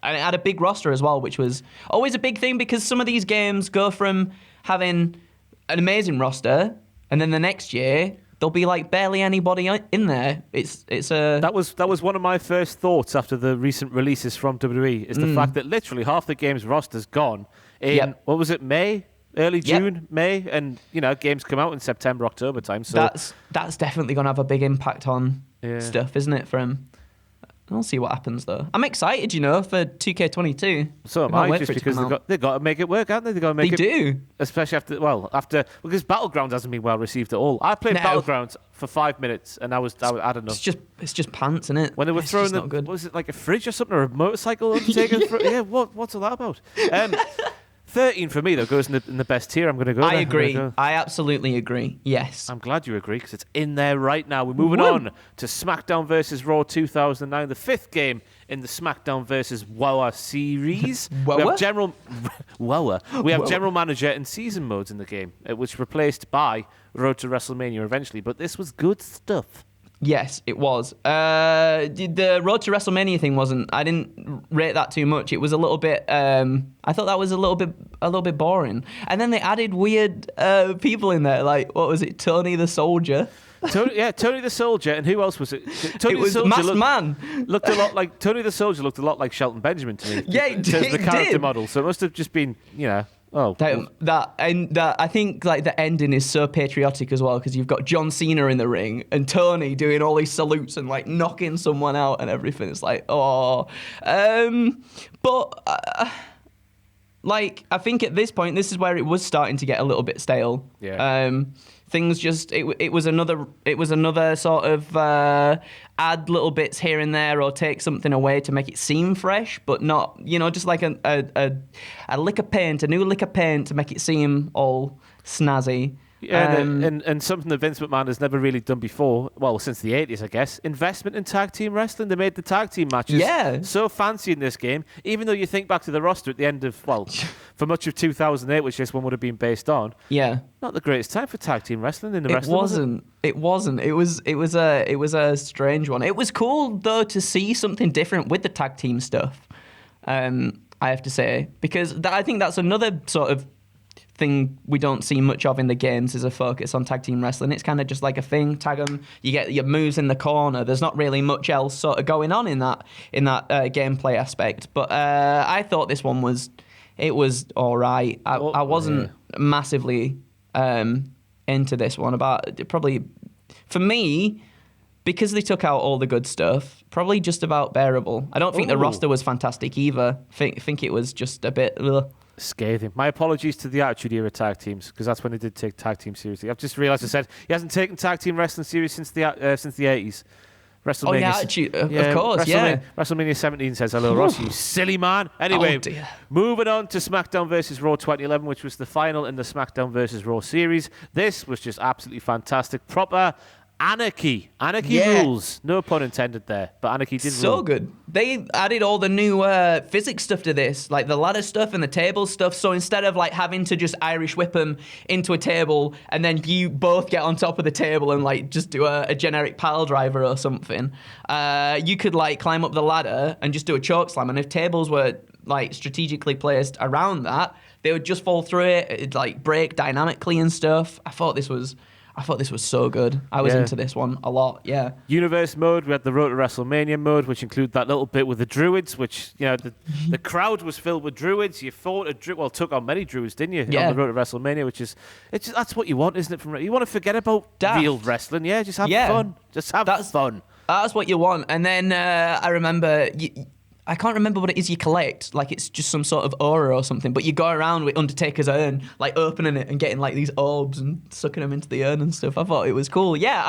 And it had a big roster as well, which was always a big thing because some of these games go from having an amazing roster, and then the next year there'll be like barely anybody in there. That was one of my first thoughts after the recent releases from WWE is the fact that literally half the game's roster's gone in what was it, May? Early June, May, and games come out in September, October time. So that's definitely gonna have a big impact on stuff, isn't it? We'll see what happens though. I'm excited, for 2K22. So am I, just because they've got to make it work, haven't they? They've got to make it. They do. Especially because Battlegrounds hasn't been well received at all. I played Battlegrounds for 5 minutes and I had enough. It's just pants, isn't it? When they were throwing what was it, like a fridge or something, or a motorcycle Undertaker? What's all that about? 13 for me though goes in the best tier. I'm going to go. I agree. I absolutely agree. Yes. I'm glad you agree because it's in there right now. We're moving on to SmackDown vs. Raw 2009, the fifth game in the SmackDown vs. WoW series. We have general manager and season modes in the game, which replaced by Road to WrestleMania eventually. But this was good stuff. Yes, it was. The Road to WrestleMania thing wasn't. I didn't rate that too much. It was a little bit. I thought that was a little bit boring. And then they added weird people in there. Like what was it? Tony the Soldier. Tony the Soldier, and who else was it? Tony the Soldier Masked Man. Looked a lot like Tony the Soldier. Looked a lot like Shelton Benjamin to me. Yeah, in terms of the character model. So it must have just been, I think like the ending is so patriotic as well because you've got John Cena in the ring and Tony doing all these salutes and like knocking someone out and everything. It's like like I think at this point this is where it was starting to get a little bit stale. Yeah. Things just it was another sort of add little bits here and there or take something away to make it seem fresh, but not just like a lick of paint, a new lick of paint to make it seem all snazzy. Yeah, and something that Vince McMahon has never really done before, well, since the 80s, I guess, investment in tag team wrestling. They made the tag team matches so fancy in this game, even though you think back to the roster at the end of, for much of 2008, which this one would have been based on. Yeah. Not the greatest time for tag team wrestling in the wrestling. It wasn't. It was a strange one. It was cool, though, to see something different with the tag team stuff, I have to say, because I think that's another sort of thing we don't see much of in the games is a focus on tag team wrestling. It's kind of just like a thing, tag them, you get your moves in the corner. There's not really much else sort of going on in that gameplay aspect. But I thought this one was all right. I wasn't massively into this one. About probably for me, because they took out all the good stuff, probably just about bearable. I don't think the roster was fantastic either. Think it was just a bit. Scathing. My apologies to the Attitude Era tag teams because that's when they did take tag team seriously. I've just realised I said he hasn't taken tag team wrestling serious since the 80s. WrestleMania. Oh, yeah, of course, yeah. WrestleMania 17 says, hello, Ross, you silly man. Anyway, moving on to SmackDown vs. Raw 2011, which was the final in the SmackDown vs. Raw series. This was just absolutely fantastic. Proper anarchy. Anarchy rules. No pun intended there, but anarchy did rule. So good. They added all the new physics stuff to this, like the ladder stuff and the table stuff. So instead of like having to just Irish whip them into a table and then you both get on top of the table and like just do a generic pile driver or something, you could like climb up the ladder and just do a choke slam. And if tables were like strategically placed around that, they would just fall through it. It'd like break dynamically and stuff. I thought this was so good. I was into this one a lot, yeah. Universe mode, we had the Road to WrestleMania mode, which included that little bit with the Druids, which, you know, the crowd was filled with Druids. You fought took on many Druids, didn't you? Yeah. On the Road to WrestleMania, that's what you want, isn't it? You want to forget about real wrestling, just have fun. Just have fun. That's what you want. And then I remember... I can't remember what it is you collect. Like, it's just some sort of aura or something. But you go around with Undertaker's urn, like, opening it and getting, like, these orbs and sucking them into the urn and stuff. I thought it was cool. Yeah,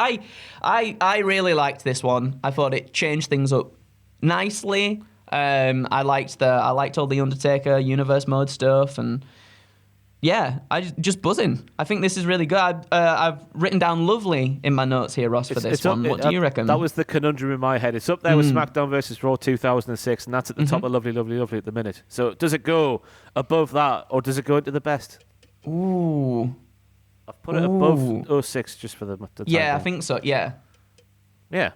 I really liked this one. I thought it changed things up nicely. I liked all the Undertaker universe mode stuff. And, yeah, just buzzing. I think this is really good. I've written down lovely in my notes here, Ross, for this one. What do you reckon? That was the conundrum in my head. It's up there with SmackDown vs. Raw 2006, and that's at the top of lovely, lovely, lovely at the minute. So does it go above that, or does it go into the best? Ooh. I've put it above 06 just for the time Yeah, I think so, yeah. Yeah.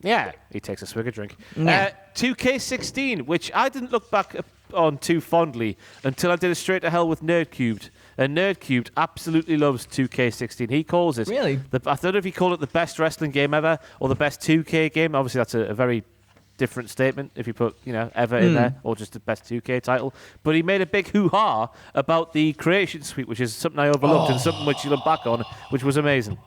Yeah, he takes a swig of drink. Yeah. 2K16, which I didn't look back on too fondly until I did a Straight to Hell with Nerdcubed. And Nerdcubed absolutely loves 2K16. He calls it... Really? I don't know if he called it the best wrestling game ever or the best 2K game. Obviously, that's a very different statement if you put, ever in there, or just the best 2K title. But he made a big hoo-ha about the Creation Suite, which is something I overlooked and something which you look back on, which was amazing.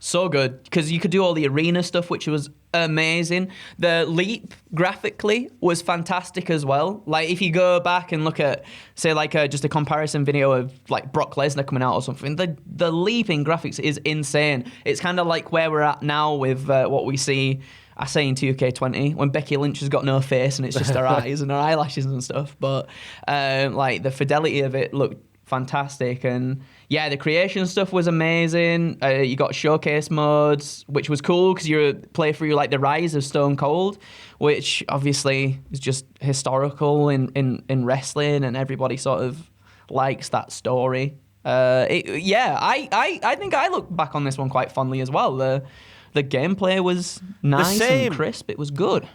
So good, because you could do all the arena stuff, which was amazing. The leap graphically was fantastic as well. Like, if you go back and look at, say, like just a comparison video of like Brock Lesnar coming out or something, the leap in graphics is insane. It's kind of like where we're at now with what we see. I say in 2K20 when Becky Lynch has got no face and it's just her eyes and her eyelashes and stuff. But like the fidelity of it looked fantastic. And yeah, the creation stuff was amazing. You got showcase modes, which was cool because you play through like the rise of Stone Cold, which obviously is just historical in wrestling, and everybody sort of likes that story. I think I look back on this one quite fondly as well. The gameplay was nice and crisp. It was good.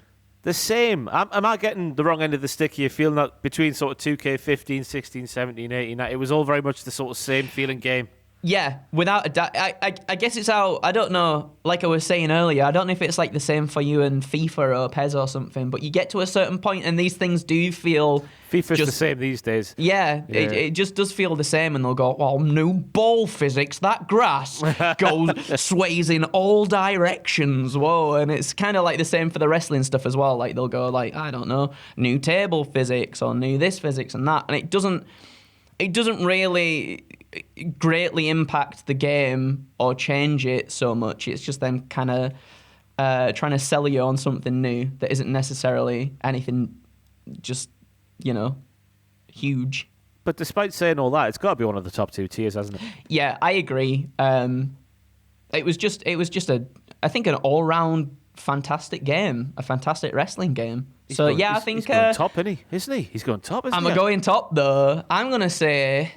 The same. Am I getting the wrong end of the stick here, feeling that between sort of 2K15, 16, 17, 18, it was all very much the sort of same feeling game? Yeah, without a doubt. I guess it's how, I don't know, like I was saying earlier, I don't know if it's like the same for you in FIFA or PES or something, but you get to a certain point and these things do feel... FIFA's the same these days. Yeah, it just does feel the same, and they'll go, well, new ball physics, that grass sways in all directions, whoa, and it's kind of like the same for the wrestling stuff as well, like they'll go like, I don't know, new table physics or new this physics and that, and it doesn't really greatly impact the game or change it so much. It's just them kind of trying to sell you on something new that isn't necessarily anything just, huge. But despite saying all that, it's got to be one of the top 2 tiers, hasn't it? Yeah, I agree. It was just I think an all-round fantastic game, a fantastic wrestling game. I think... He's going top, isn't he? He's going top, isn't he? I'm going top, though. I'm going to say...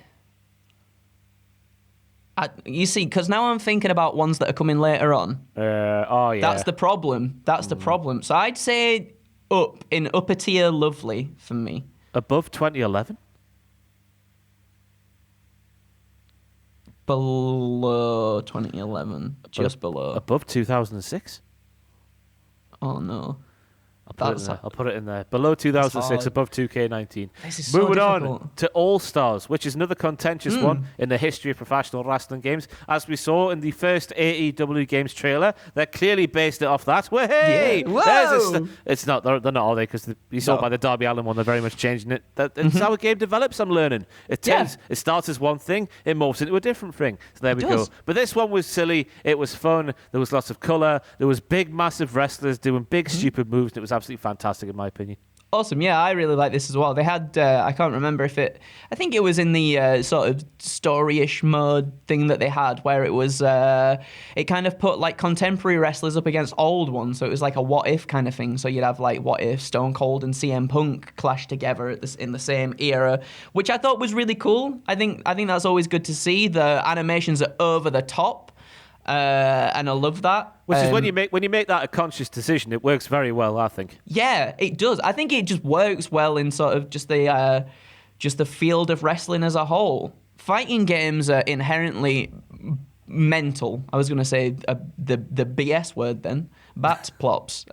you see, because now I'm thinking about ones that are coming later on. Yeah. That's the problem. The problem. So I'd say upper tier lovely for me. Above 2011? Below 2011. Just below. Above 2006? Oh, no. I'll put it in there. Below 2006, above 2K19. This is so Moving difficult. on to All-Stars, which is another contentious one in the history of professional wrestling games. As we saw in the first AEW games trailer, they clearly based it off that. Well, hey! Yeah. Whoa! It's not, they're not, are they? Because you saw by the Darby Allin one, they're very much changing it. It's how a game develops, I'm learning. It starts as one thing, it morphs into a different thing. So there we go. But this one was silly, it was fun, there was lots of colour, there was big, massive wrestlers doing big, stupid moves, and it was absolutely fantastic in my opinion. Awesome, yeah, I really like this as well. They had, I can't remember if I think it was in the sort of story-ish mode thing that they had, where it was, it kind of put like contemporary wrestlers up against old ones, so it was like a what-if kind of thing. So you'd have like what if Stone Cold and CM Punk clash together in the same era, which I thought was really cool. I think that's always good to see. The animations are over the top. And I love that. Which is when you make that a conscious decision, it works very well, I think. Yeah, it does. I think it just works well in sort of just the field of wrestling as a whole. Fighting games are inherently mental. I was going to say the BS word then. Bat plops.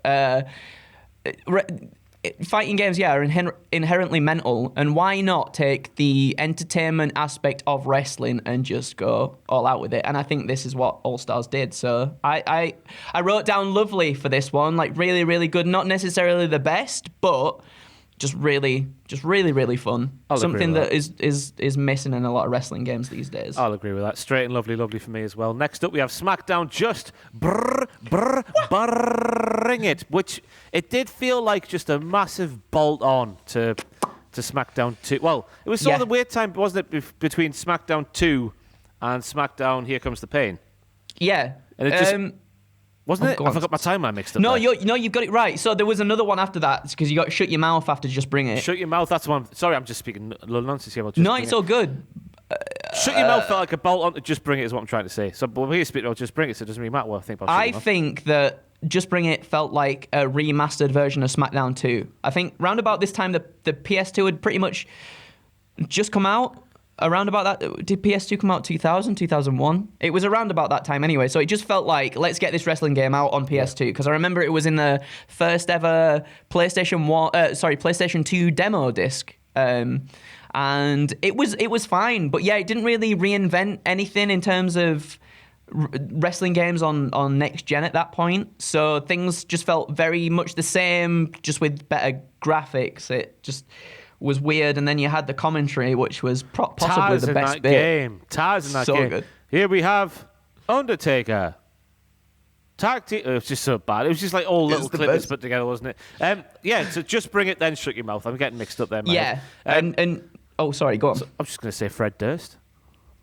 Fighting games, are inherently mental, and why not take the entertainment aspect of wrestling and just go all out with it? And I think this is what All Stars did. So I wrote down lovely for this one, like really, really good. Not necessarily the best, but just really fun. Something that is missing in a lot of wrestling games these days. I'll agree with that. Straight and lovely for me as well. Next up, we have SmackDown Just Bring It, which it did feel like just a massive bolt on to SmackDown 2. Well, it was sort of the weird time, wasn't it, between SmackDown 2 and SmackDown Here Comes the Pain? Yeah. And it just... Wasn't it? I forgot my timeline mixed up. No, you've got it right. So there was another one after that because you got Shut Your Mouth after Just Bring It. Shut Your Mouth, that's the one. Sorry, I'm just speaking a little nonsense here. No, it's all good. Shut Your Mouth felt like a bolt on to Just Bring It is what I'm trying to say. So but we're speaking about Just Bring It, so it doesn't really matter what I think about Shut Your Mouth. I think that Just Bring It felt like a remastered version of SmackDown 2. I think round about this time the PS2 had pretty much just come out. Around about that, did PS2 come out 2000, 2001? It was around about that time anyway, so it just felt like, let's get this wrestling game out on PS2, because I remember it was in the first ever PlayStation 2 demo disc, and it was fine, but yeah, it didn't really reinvent anything in terms of wrestling games on next gen at that point, so things just felt very much the same, just with better graphics. It just... was weird, and then you had the commentary, which was possibly the best bit. Taz in that game. So good. Here we have Undertaker. Tag team. It was just so bad. It was just like all little clips put together, wasn't it? So Just Bring It, then Shut Your Mouth. I'm getting mixed up there, mate. Yeah. And oh, sorry, go on. So I'm just going to say Fred Durst.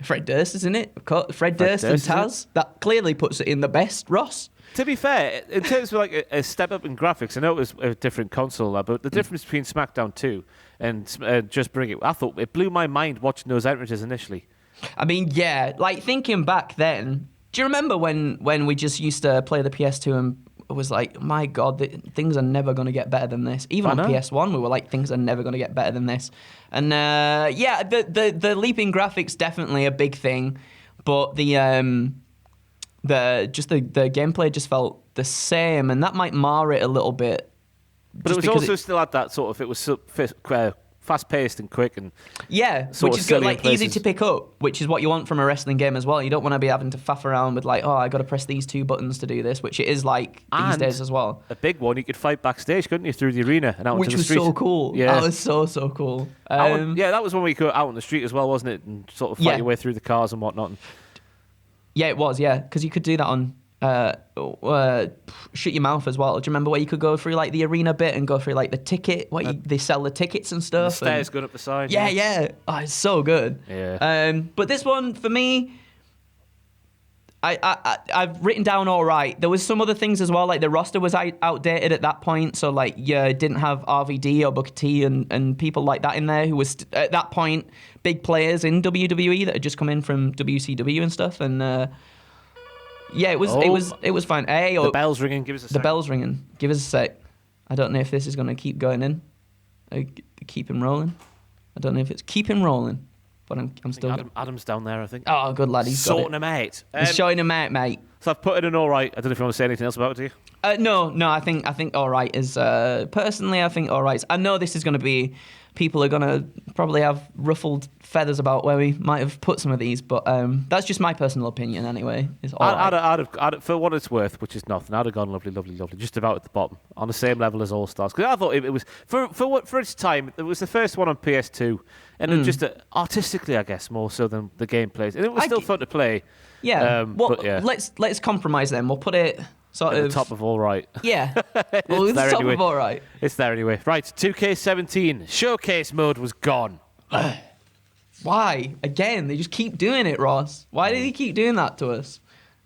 Fred Durst, isn't it? Fred Durst and Taz. That clearly puts it in the best, Ross. To be fair, in terms of like a step up in graphics, I know it was a different console, but the difference between SmackDown 2 and Just Bring It, I thought it blew my mind watching those entrances initially. I mean, yeah, like thinking back then, do you remember when we just used to play the PS2 and it was like, my God, things are never going to get better than this. Even on PS1, we were like, things are never going to get better than this. And the leaping graphics definitely a big thing, but the gameplay just felt the same, and that might mar it a little bit. But it was also still at that sort of, it was fast-paced and quick and which is good, like easy to pick up, which is what you want from a wrestling game as well. You don't want to be having to faff around with like, oh, I got to press these 2 buttons to do this, which it is like these days as well. A big one, you could fight backstage, couldn't you, through the arena and out into the street. Which was so cool. Yeah, that was so cool. That was when we could out on the street as well, wasn't it, and sort of fight your way through the cars and whatnot. Yeah, it was, because you could do that on Shut Your Mouth as well. Do you remember where you could go through like the arena bit and go through like the ticket, they sell the tickets and stuff? The stairs going up the side. Yeah. Oh, it's so good. Yeah. But this one, for me, I've written down all right. There was some other things as well, like the roster was outdated at that point, so like didn't have RVD or Booker T and people like that in there who was at that point big players in WWE that had just come in from WCW and stuff, and it was fine. Hey, the bell's ringing. Give us a sec. The bell's ringing. Give us a sec. I don't know if this is going to keep going in. Keep him rolling. I don't know if it's keep him rolling, but I'm still. Adam's down there, I think. Oh, good lad. He's sorting him out. He's showing him out, mate. So I've put in an all right. I don't know if you want to say anything else about it, do you? No. I think all right is personally. I think all right. I know this is going to be. People are going to probably have ruffled feathers about where we might have put some of these, but that's just my personal opinion anyway. Is all right. I'd, for what it's worth, which is nothing, I'd have gone lovely, just about at the bottom, on the same level as All Stars. Because I thought it was, for its time, it was the first one on PS2, and it was just artistically, I guess, more so than the gameplay. And it was still fun to play. Yeah. But yeah. Let's compromise then. We'll put it sort at of the top of all right. Yeah. Well, it's the top anyway. of all right. It's there anyway. Right, 2K17 showcase mode was gone. Why? Again, they just keep doing it, Ross. Why do they keep doing that to us?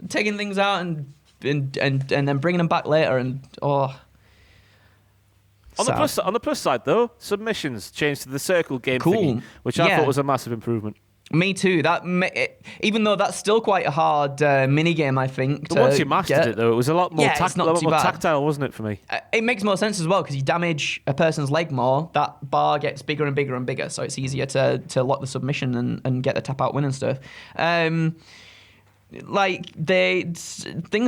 Taking things out and then bringing them back later and On the plus side, though, submissions changed to the circle game thingy, which I thought was a massive improvement. Me too. Even though that's still quite a hard mini game, I think. But once you mastered it, though, it was a lot more, tactile, wasn't it, for me? It makes more sense as well because you damage a person's leg more. That bar gets bigger and bigger and bigger, so it's easier to lock the submission and get the tap out win and stuff. Things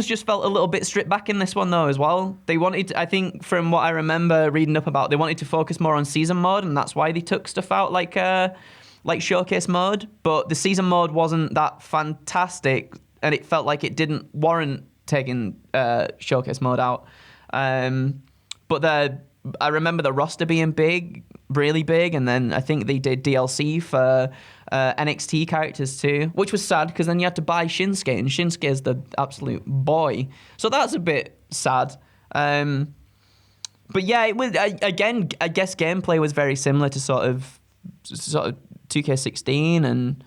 just felt a little bit stripped back in this one though as well. They wanted, I think, from what I remember reading up about, they wanted to focus more on season mode, and that's why they took stuff out like showcase mode, but the season mode wasn't that fantastic, and it felt like it didn't warrant taking showcase mode out. But I remember the roster being big, really big, and then I think they did DLC for NXT characters too, which was sad because then you had to buy Shinsuke, and Shinsuke is the absolute boy. So that's a bit sad. But yeah, it was again. I guess gameplay was very similar to sort of 2K16, and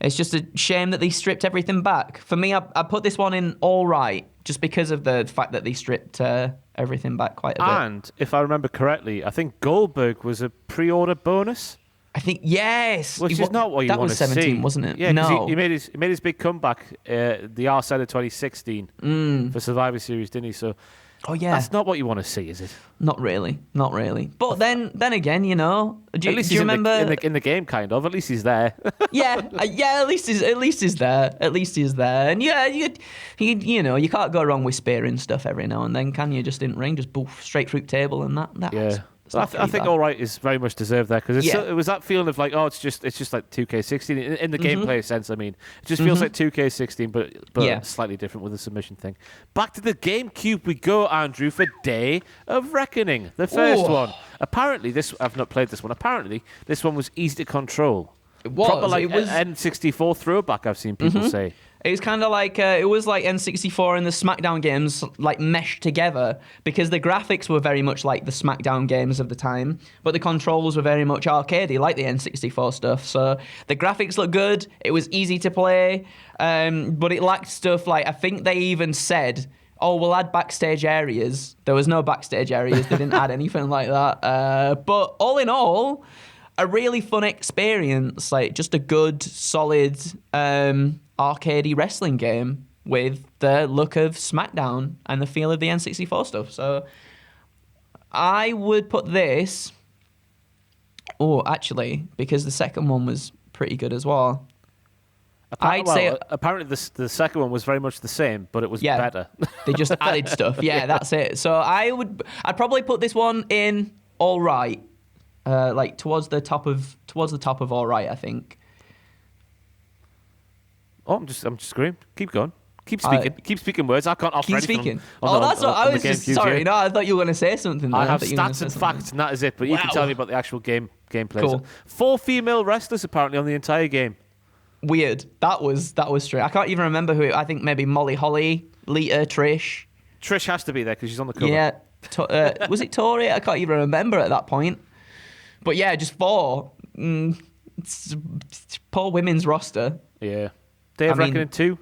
it's just a shame that they stripped everything back. For me, I put this one in all right, just because of the fact that they stripped everything back quite a bit. And if I remember correctly, I think Goldberg was a pre-order bonus. I think yes, which is not what you want to see. That was 17, wasn't it? Yeah, no. He made his big comeback the R side of 2016 for Survivor Series, didn't he? So. Oh yeah, that's not what you want to see, is it? Not really. But then again, you know, do you remember in the game, kind of? At least he's there. yeah. At least he's there. And yeah, you know, you can't go wrong with spearing stuff every now and then, can you? Just in ring, just boof straight through the table and that. Yeah. So I think all right is very much deserved there because it was that feeling of like, oh, it's just like 2K16 in the gameplay sense. I mean, it just feels like 2K16, but slightly different with the submission thing. Back to the GameCube we go, Andrew, for Day of Reckoning, the first one. Apparently, I've not played this one. Apparently, this one was easy to control. It was. Proper like N64 throwback. I've seen people say. It was kind of like it was like N64 and the SmackDown games like meshed together because the graphics were very much like the SmackDown games of the time, but the controls were very much arcadey like the N64 stuff. So the graphics looked good. It was easy to play, but it lacked stuff like I think they even said, "Oh, we'll add backstage areas." There was no backstage areas. They didn't add anything like that. But all in all, a really fun experience. Like just a good, solid. Arcadey wrestling game with the look of SmackDown and the feel of the N64 stuff. So I would put this... Oh, actually, because the second one was pretty good as well. Apparently the second one was very much the same, but it was better. They just added stuff. Yeah, that's it. So I'd probably put this one in all right. Like towards the top of all right, I think. Oh, I'm just agreeing. Keep going. Keep speaking. Keep speaking words. I can't offer anything. Keep speaking. That's what I was just... Sorry, no, I thought you were going to say something. I have stats and facts, and that is it. But you can tell me about the actual gameplay. Cool. 4 female wrestlers, apparently, on the entire game. Weird. That was straight. I can't even remember who... I think maybe Molly Holly, Lita, Trish. Trish has to be there, because she's on the cover. Yeah. Was it Tori? I can't even remember at that point. But yeah, just 4. It's poor women's roster. Yeah. Day of Reckoning 2.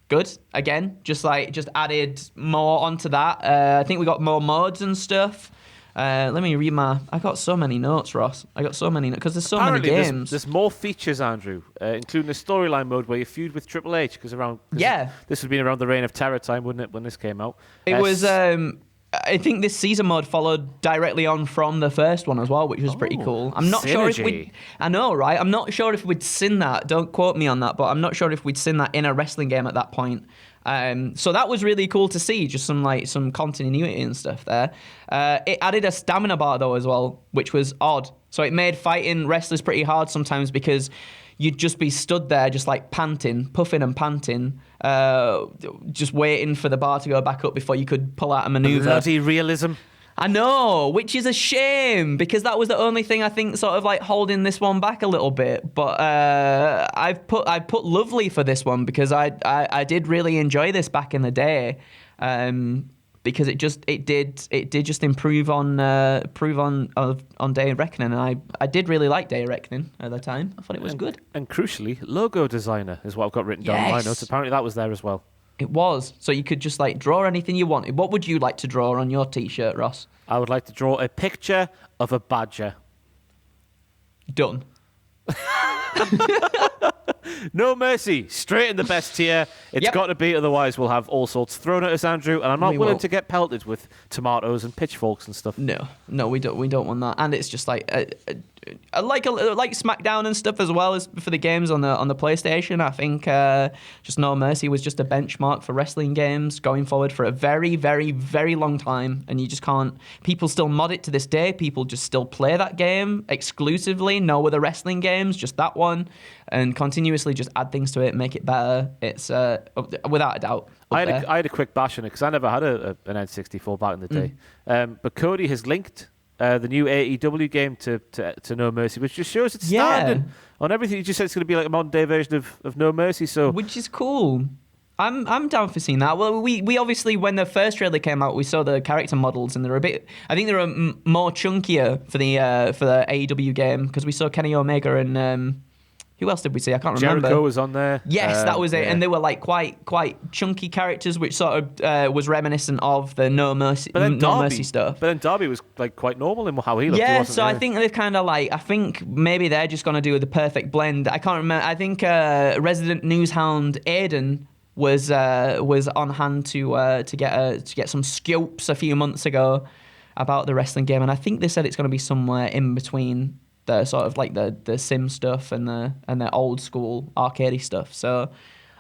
Good. Again, just added more onto that. I think we got more mods and stuff. Let me read I got so many notes, Ross. I got so many notes because there's so many games. There's more features, Andrew, including the storyline mode where you feud with Triple H. This would have been around the Reign of Terror time, wouldn't it, when this came out? It was. I think this season mode followed directly on from the first one as well, which was pretty cool. I'm not sure if we. I know, right? I'm not sure if we'd seen that. Don't quote me on that, but I'm not sure if we'd seen that in a wrestling game at that point. So that was really cool to see, just some continuity and stuff there. It added a stamina bar though as well, which was odd. So it made fighting wrestlers pretty hard sometimes because you'd just be stood there just like panting, puffing and panting, just waiting for the bar to go back up before you could pull out a maneuver. Bloody realism. I know, which is a shame because that was the only thing I think sort of like holding this one back a little bit. But I've put lovely for this one because I did really enjoy this back in the day, because it did just improve on Day of Reckoning, and I did really like Day of Reckoning at the time. I thought it was good. And crucially, logo designer is what I've got written down in my notes. Apparently that was there as well. It was. So you could just like draw anything you wanted. What would you like to draw on your T-shirt, Ross? I would like to draw a picture of a badger. Done. No mercy. Straight in the best tier. It's got to be, otherwise we'll have all sorts thrown at us, Andrew, and I'm not willing to get pelted with tomatoes and pitchforks and stuff. No, we don't want that. And it's just like like SmackDown and stuff as well as for the games on the PlayStation. I think just No Mercy was just a benchmark for wrestling games going forward for a very, very, very long time, and you just can't. People still mod it to this day. People just still play that game exclusively. No other wrestling games, just that one, and continuously just add things to it, make it better. It's without a doubt. I had a quick bash on it because I never had an N64 back in the day. But Cody has linked the new AEW game to No Mercy, which just shows it's standard on everything. He just said it's going to be like a modern day version of No Mercy, so which is cool. I'm down for seeing that. Well, we obviously, when the first trailer came out, we saw the character models, and they're a bit. I think they were more chunkier for the AEW game because we saw Kenny Omega and. Who else did we see? I can't remember. Jericho was on there. Yes, that was it. Yeah. And they were like quite chunky characters, which sort of was reminiscent of the No Mercy stuff. But then Darby was like quite normal in how he looked. Yeah, so I think they've kind of like, I think maybe they're just going to do the perfect blend. I can't remember. I think resident newshound Aiden was on hand to get some scopes a few months ago about the wrestling game, and I think they said it's going to be somewhere in between the sort of like the sim stuff and the old school arcadey stuff. So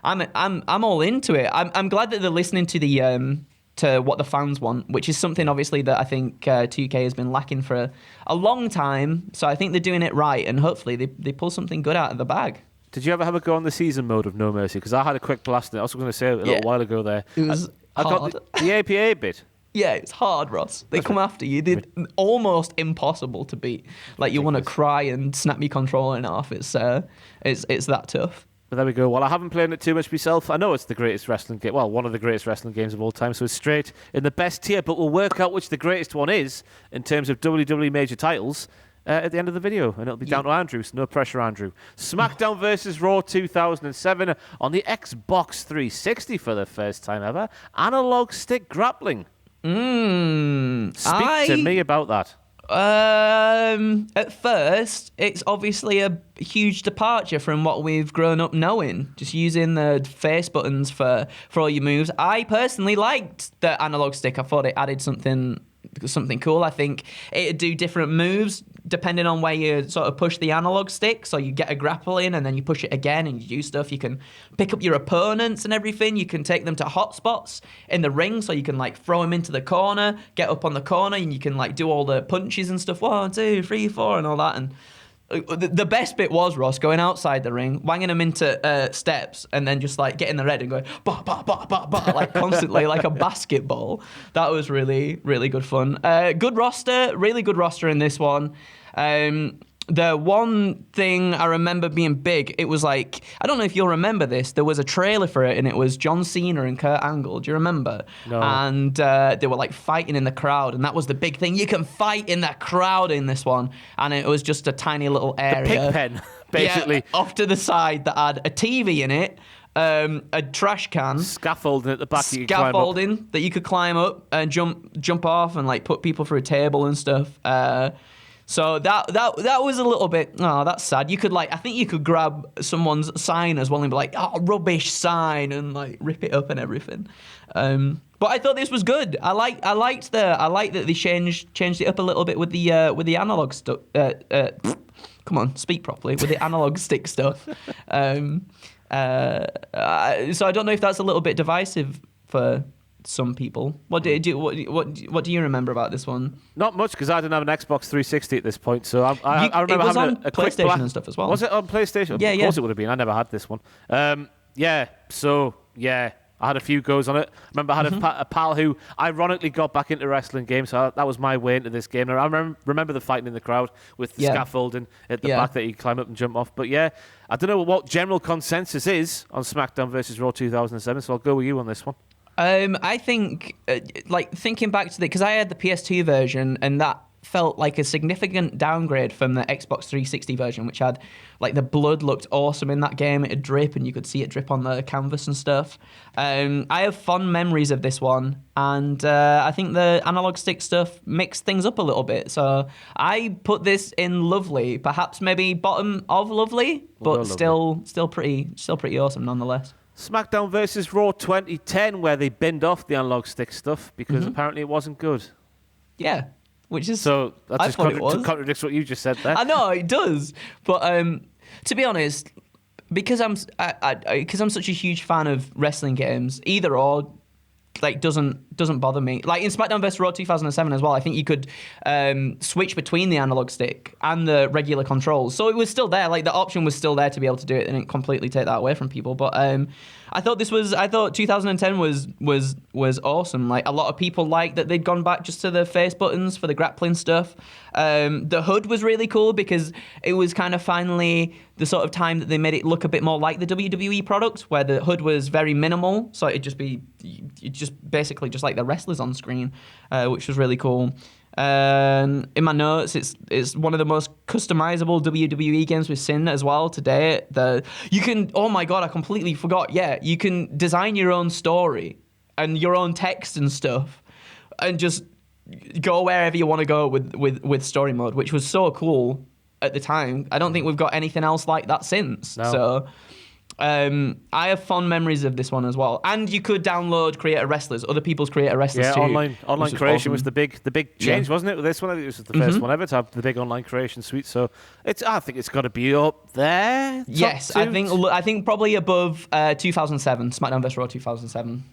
I'm all into it. I'm glad that they're listening to the to what the fans want, which is something obviously that I think 2K has been lacking for a long time. So I think they're doing it right, and hopefully they pull something good out of the bag. Did you ever have a go on the season mode of No Mercy? Because I had a quick blast in it. I was going to say a little while ago there. It was hard. Got the APA bit. Yeah, it's hard, Ross. They come after you. They're almost impossible to beat. Like, you want to cry and snap your controller in half. It's that tough. But there we go. Well, I haven't played it too much myself. I know it's the greatest wrestling game. Well, one of the greatest wrestling games of all time. So it's straight in the best tier. But we'll work out which the greatest one is in terms of WWE major titles at the end of the video. And it'll be down to Andrew. So no pressure, Andrew. SmackDown versus Raw 2007 on the Xbox 360 for the first time ever. Analog stick grappling. Speak to me about that. At first, it's obviously a huge departure from what we've grown up knowing. Just using the face buttons for all your moves. I personally liked the analog stick. I thought it added something cool. I think it'd do different moves depending on where you sort of push the analog stick. So you get a grapple in and then you push it again and you do stuff. You can pick up your opponents and everything. You can take them to hot spots in the ring, so you can like throw them into the corner, get up on the corner, and you can like do all the punches and stuff. 1, 2, 3, 4 and all that. And the best bit was, Ross, going outside the ring, wanging them into steps, and then just like getting the red and going bah, bah, bah, bah, bah, like constantly like a basketball. That was really, really good fun. Good roster, really good roster in this one. The one thing I remember being big, it was like, I don't know if you'll remember this, there was a trailer for it and it was John Cena and Kurt Angle. Do you remember? No. And they were like fighting in the crowd, and that was the big thing. You can fight in that crowd in this one. And it was just a tiny little area. The pig pen, basically. Yeah, off to the side that had a TV in it, a trash can. Scaffolding at the back that you could climb up and jump off and like put people through a table and stuff. So that was a little bit, oh, that's sad. You could I think you could grab someone's sign as well and be like, oh, rubbish sign, and like rip it up and everything. But I thought this was good. I liked that they changed it up a little bit with the analog stuff. Come on, speak properly with the analog stick stuff. So I don't know if that's a little bit divisive for some people. What do you remember about this one? Not much, because I didn't have an Xbox 360 at this point, so I remember it was having on a quick PlayStation and stuff as well. Was it on PlayStation? Yeah, of course it would have been. I never had this one. I had a few goes on it. I remember I had a pal who ironically got back into wrestling games, so that was my way into this game. And I remember the fighting in the crowd with the scaffolding at the back that you climb up and jump off. But yeah, I don't know what general consensus is on SmackDown versus Raw 2007, so I'll go with you on this one. I think, thinking back to because I had the PS2 version, and that felt like a significant downgrade from the Xbox 360 version, which had, the blood looked awesome in that game. It'd drip, and you could see it drip on the canvas and stuff. I have fond memories of this one, and I think the analog stick stuff mixed things up a little bit. So I put this in lovely, perhaps maybe bottom of lovely, but still pretty awesome nonetheless. SmackDown versus Raw 2010, where they binned off the analog stick stuff because apparently it wasn't good. Yeah, which is so that just contradicts what you just said there. I know it does, but to be honest, because I'm such a huge fan of wrestling games, either or doesn't bother me. Like in SmackDown vs. Raw 2007 as well, I think you could switch between the analog stick and the regular controls, so it was still there. The option was still there to be able to do it, and it completely take that away from people. But I thought 2010 was awesome. A lot of people liked that they'd gone back just to the face buttons for the grappling stuff. The HUD was really cool because it was kind of finally the sort of time that they made it look a bit more like the WWE product, where the HUD was very minimal, so it'd just be basically just like the wrestlers on screen, which was really cool. In my notes, it's one of the most customizable WWE games we've seen as well today. You can, oh my god, I completely forgot. Yeah, you can design your own story and your own text and stuff, and just go wherever you want to go with story mode, which was so cool at the time. I don't think we've got anything else like that since. No. So I have fond memories of this one as well. And you could download creator wrestlers, other people's creator wrestlers too. Online creation was the big change, wasn't it? With this one, I think it was the first one ever to have the big online creation suite. So I think it's got to be up there. Yes, I think probably above 2007, SmackDown vs. Raw 2007.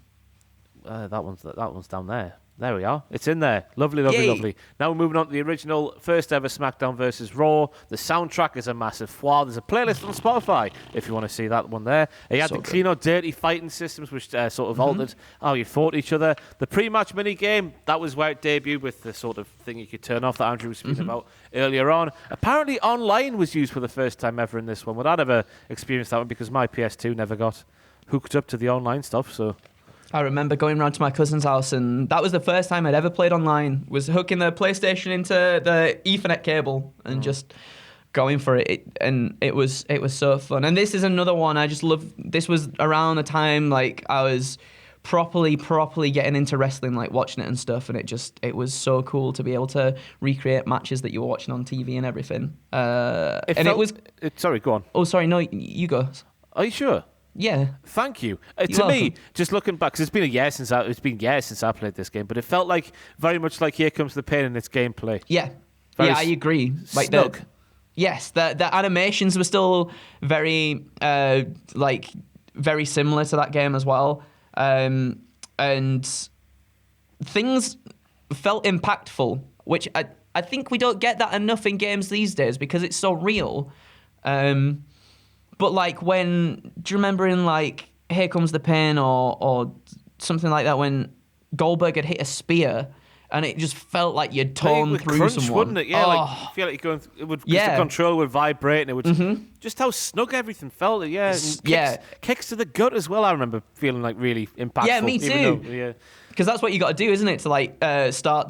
That one's down there. There we are. It's in there. Lovely, lovely, lovely. Now we're moving on to the original first ever SmackDown versus Raw. The soundtrack is a massive foire. There's a playlist on Spotify if you want to see that one there. He had the clean or dirty fighting systems, which sort of altered how you fought each other. The pre-match mini-game, that was where it debuted with the sort of thing you could turn off that Andrew was speaking about earlier on. Apparently online was used for the first time ever in this one. Well, I never experienced that one because my PS2 never got hooked up to the online stuff, so... I remember going around to my cousin's house, and that was the first time I'd ever played online, was hooking the PlayStation into the Ethernet cable and just going for it. And it was so fun. And this is another one I just love. This was around the time I was properly getting into wrestling, watching it and stuff, and it was so cool to be able to recreate matches that you were watching on TV and everything. Sorry, go on. Oh, sorry, no, you go. Are you sure? Yeah. Thank you. To me, just looking back, because it's been years since I played this game, but it felt very much like Here Comes the Pain in its gameplay. Yeah. I agree. Snug. Yes, the animations were still very very similar to that game as well. And things felt impactful, which I think we don't get that enough in games these days because it's so real. But do you remember in Here Comes the Pain or something like that when Goldberg had hit a spear and it just felt like you'd torn through crunch, someone, wouldn't it? Yeah, you feel like you're going. It would. The control would vibrate and it would. Just how snug everything felt. Yeah, kicks to the gut as well. I remember feeling really impactful. Yeah, me too. Because that's what you got to do, isn't it? To start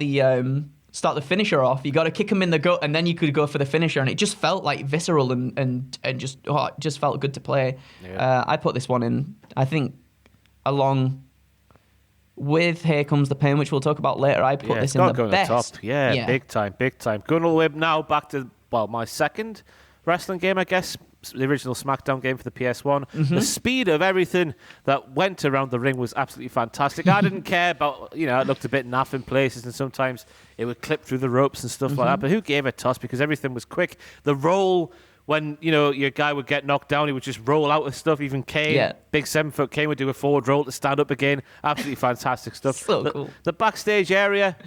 the finisher off, you got to kick him in the gut, and then you could go for the finisher, and it just felt visceral and just felt good to play. Yeah. I put this one in, I think, along with Here Comes the Pain, which we'll talk about later. I put this in the best. Top. Yeah, big time. Going all the way now back to, my second wrestling game, I guess. The original SmackDown game for the PS1. The speed of everything that went around the ring was absolutely fantastic. I didn't care about, it looked a bit naff in places, and sometimes it would clip through the ropes and stuff like that. But who gave a toss, because everything was quick. The roll, when, your guy would get knocked down, he would just roll out of stuff. Even Kane, big 7-foot Kane, would do a forward roll to stand up again. Absolutely fantastic stuff. Cool. The backstage area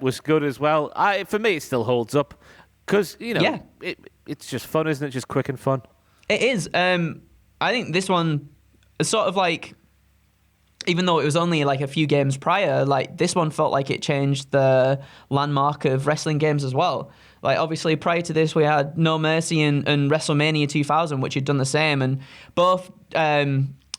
was good as well. For me, it still holds up because, it's just fun, isn't it? Just quick and fun. It is. I think this one is sort of like, even though it was only like a few games prior, like this one felt like it changed the landmark of wrestling games as well. Like obviously prior to this we had No Mercy and WrestleMania 2000, which had done the same, and both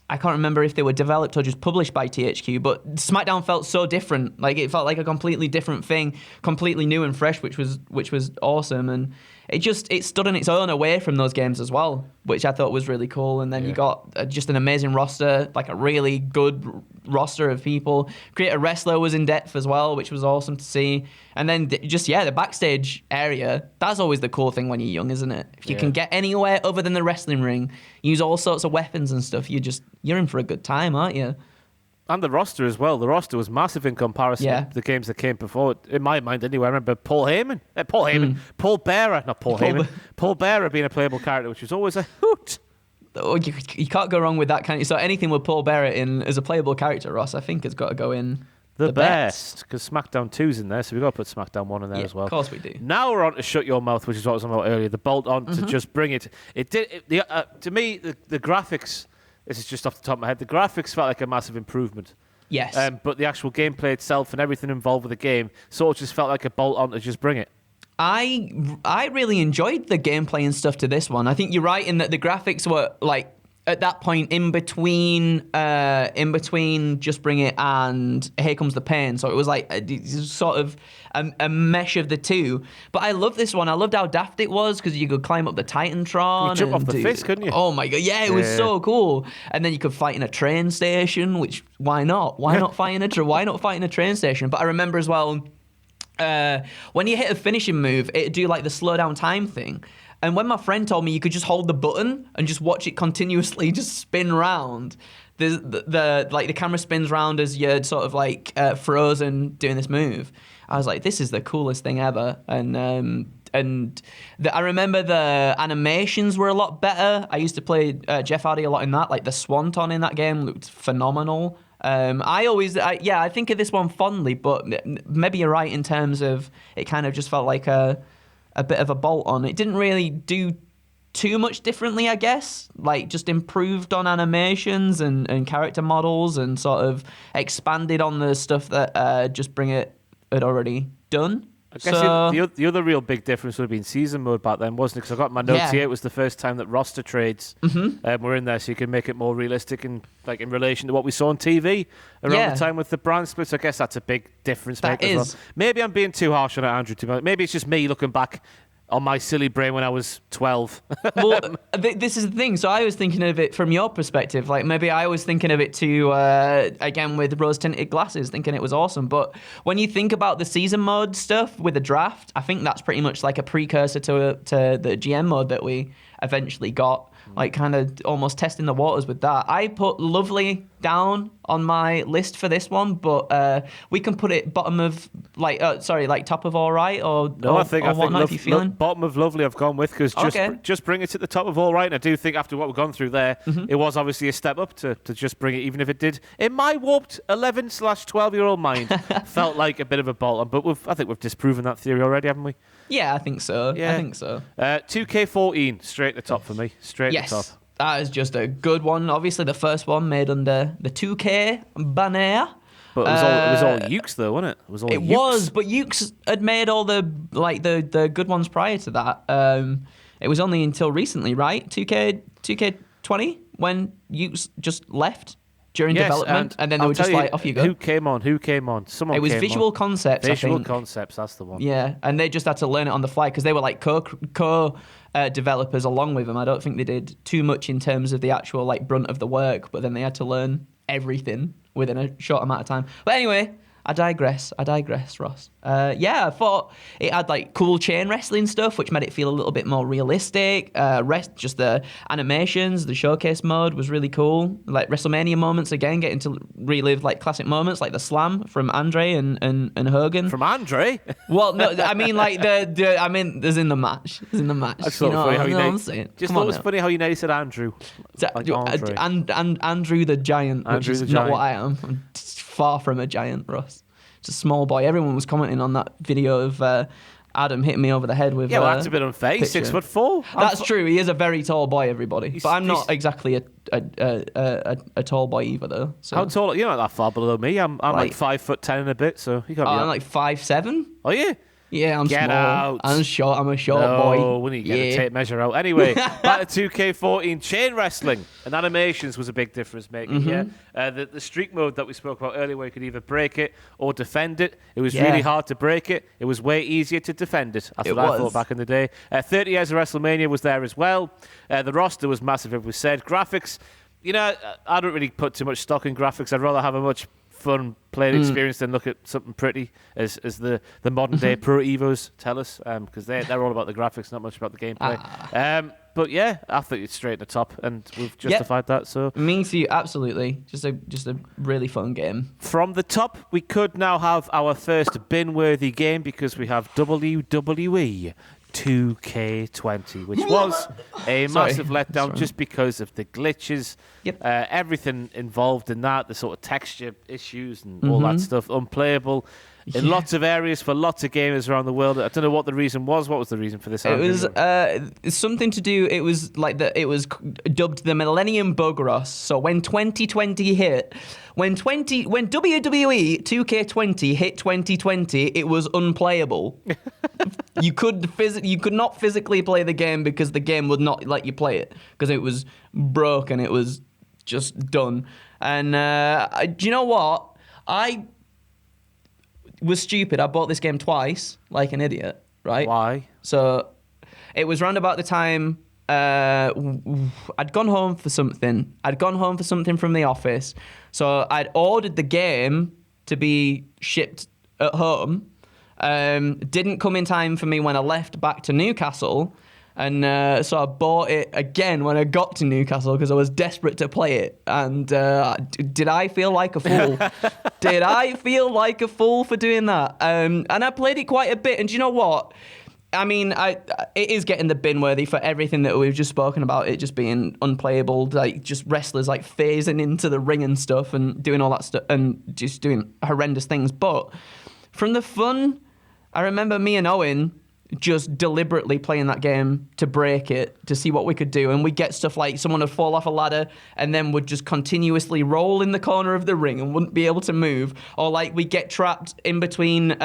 I can't remember if they were developed or just published by THQ, but SmackDown felt so different. Like it felt like a completely different thing, completely new and fresh, which was awesome. And it stood on its own away from those games as well, which I thought was really cool. And then you got just an amazing roster, like a really good roster of people. Creator Wrestler was in depth as well, which was awesome to see. And then the backstage area, that's always the cool thing when you're young, isn't it? If you can get anywhere other than the wrestling ring, use all sorts of weapons and stuff, you're in for a good time, aren't you? And the roster as well. The roster was massive in comparison to the games that came before. In my mind, anyway, I remember Paul Bearer being a playable character, which was always a hoot. Oh, you can't go wrong with that, can you? So anything with Paul Bearer in as a playable character, Ross, I think has got to go in the best. Because SmackDown 2's in there, so we've got to put SmackDown 1 in there as well. Of course we do. Now we're on to Shut Your Mouth, which is what I was talking about earlier. The bolt-on to just bring it. To me, the graphics... This is just off the top of my head. The graphics felt like a massive improvement. Yes. But the actual gameplay itself and everything involved with the game sort of just felt like a bolt-on to just bring it. I really enjoyed the gameplay and stuff to this one. I think you're right in that the graphics were like at that point in between Just Bring It and Here Comes the Pain. So it was like sort of a mesh of the two. But I love this one. I loved how daft it was because you could climb up the Titantron. You jump off the fist, couldn't you? Oh my God. Yeah, it was so cool. And then you could fight in a train station, which why not? Why not fight in a train station? But I remember as well, when you hit a finishing move, it'd do like the slow down time thing. And when my friend told me you could just hold the button and just watch it continuously just spin round, the camera spins round as you're sort of like frozen doing this move. I was like, this is the coolest thing ever. And I remember the animations were a lot better. I used to play Jeff Hardy a lot in that. Like the Swanton in that game looked phenomenal. I think of this one fondly, but maybe you're right in terms of it kind of just felt like a bit of a bolt on. It didn't really do too much differently, I guess. Like just improved on animations and character models and sort of expanded on the stuff that Just Bring It had already done. I guess the other real big difference would have been season mode back then, wasn't it? Because I got my notes here. It was the first time that roster trades were in there, so you can make it more realistic and like in relation to what we saw on TV around the time with the brand splits. I guess that's a big difference maker as well. Maybe I'm being too harsh on it, Andrew. Maybe it's just me looking back on my silly brain when I was 12. Well, this is the thing. So I was thinking of it from your perspective. Like maybe I was thinking of it too, again, with rose-tinted glasses, thinking it was awesome. But when you think about the season mode stuff with the draft, I think that's pretty much like a precursor to the GM mode that we eventually got. Like kind of almost testing the waters with that. I put Lovely down on my list for this one, but we can put it bottom of top of all right I think bottom of Lovely I've gone with because just bring it at the top of all right. And I do think after what we've gone through there, it was obviously a step up to just bring it, even if it did in my warped 11/12-year-old mind felt like a bit of a bolt on. But I think we've disproven that theory already, haven't we? Yeah, I think so. Yeah. I think so. 2K14 straight at the top for me. Straight at the top. That is just a good one. Obviously, the first one made under the 2K banner. But it was all Ukes though, wasn't it? It was, but Ukes had made all the good ones prior to that. It was only until recently, right? 2K20 when Ukes just left during development, and then they were just like, off you go. Who came on? Someone. It was Visual Concepts. Visual Concepts, that's the one. Yeah, and they just had to learn it on the fly because they were like co developers along with them. I don't think they did too much in terms of the actual like brunt of the work, but then they had to learn everything within a short amount of time. But anyway, I digress, Ross. I thought it had like cool chain wrestling stuff, which made it feel a little bit more realistic. Just the animations, the showcase mode was really cool. Like WrestleMania moments again, getting to relive like classic moments, like the slam from Andre and Hogan. From Andre? Well, no, I mean like there's in the match. There's in the match. I just thought I'm saying. Just thought it was funny how you nearly said Andrew. Like Andre. And Andrew the Giant, which is not what I am. I'm far from a giant, Ross. It's a small boy. Everyone was commenting on that video of Adam hitting me over the head with. Yeah, well, that's a bit unfair. He's 6'4". That's true. He is a very tall boy, everybody. But I'm not exactly a tall boy either, though. So. How tall? You're not that far below me. I'm like 5'10" and a bit, so you can't be. I'm like 5'7". Oh yeah. Yeah, I'm Get small. out. I'm short. I'm a short boy. No, we need to get the tape measure out. Anyway, back to 2K14 chain wrestling and animations was a big difference making here. The streak mode that we spoke about earlier, where you could either break it or defend it. It was really hard to break it. It was way easier to defend it. That's what I thought back in the day. 30 years of WrestleMania was there as well. The roster was massive, as we said. Graphics, I don't really put too much stock in graphics. I'd rather have a much fun playing experience than look at something pretty, as the modern day Pro Evos tell us, because they're all about the graphics, not much about the gameplay. But yeah, I think it's straight at the top, and we've justified that. So me too, absolutely. Just a really fun game. From the top, we could now have our first bin-worthy game because we have WWE 2K20, which was a massive letdown just because of the glitches, everything involved in that, the sort of texture issues and all that stuff, unplayable in lots of areas for lots of gamers around the world. I don't know what the reason was. What was the reason for this? It was something to do. It was like it was dubbed the Millennium Bug, Ross. So when 2020 hit, when WWE 2K20 hit 2020, it was unplayable. You could not physically play the game because the game would not let you play it because it was broken. It was just done. And do you know what? I was stupid. I bought this game twice, like an idiot, right? Why? So it was round about the time I'd gone home for something. From the office. So I'd ordered the game to be shipped at home. Didn't come in time for me when I left back to Newcastle. And so I bought it again when I got to Newcastle because I was desperate to play it. And did I feel like a fool? Did I feel like a fool for doing that? And I played it quite a bit. And do you know what? I mean, it is getting the bin worthy for everything that we've just spoken about. It just being unplayable, like just wrestlers like phasing into the ring and stuff and doing all that stuff and just doing horrendous things. But from the fun, I remember me and Owen just deliberately playing that game to break it, to see what we could do. And we'd get stuff like someone would fall off a ladder and then would just continuously roll in the corner of the ring and wouldn't be able to move. Or like we'd get trapped in between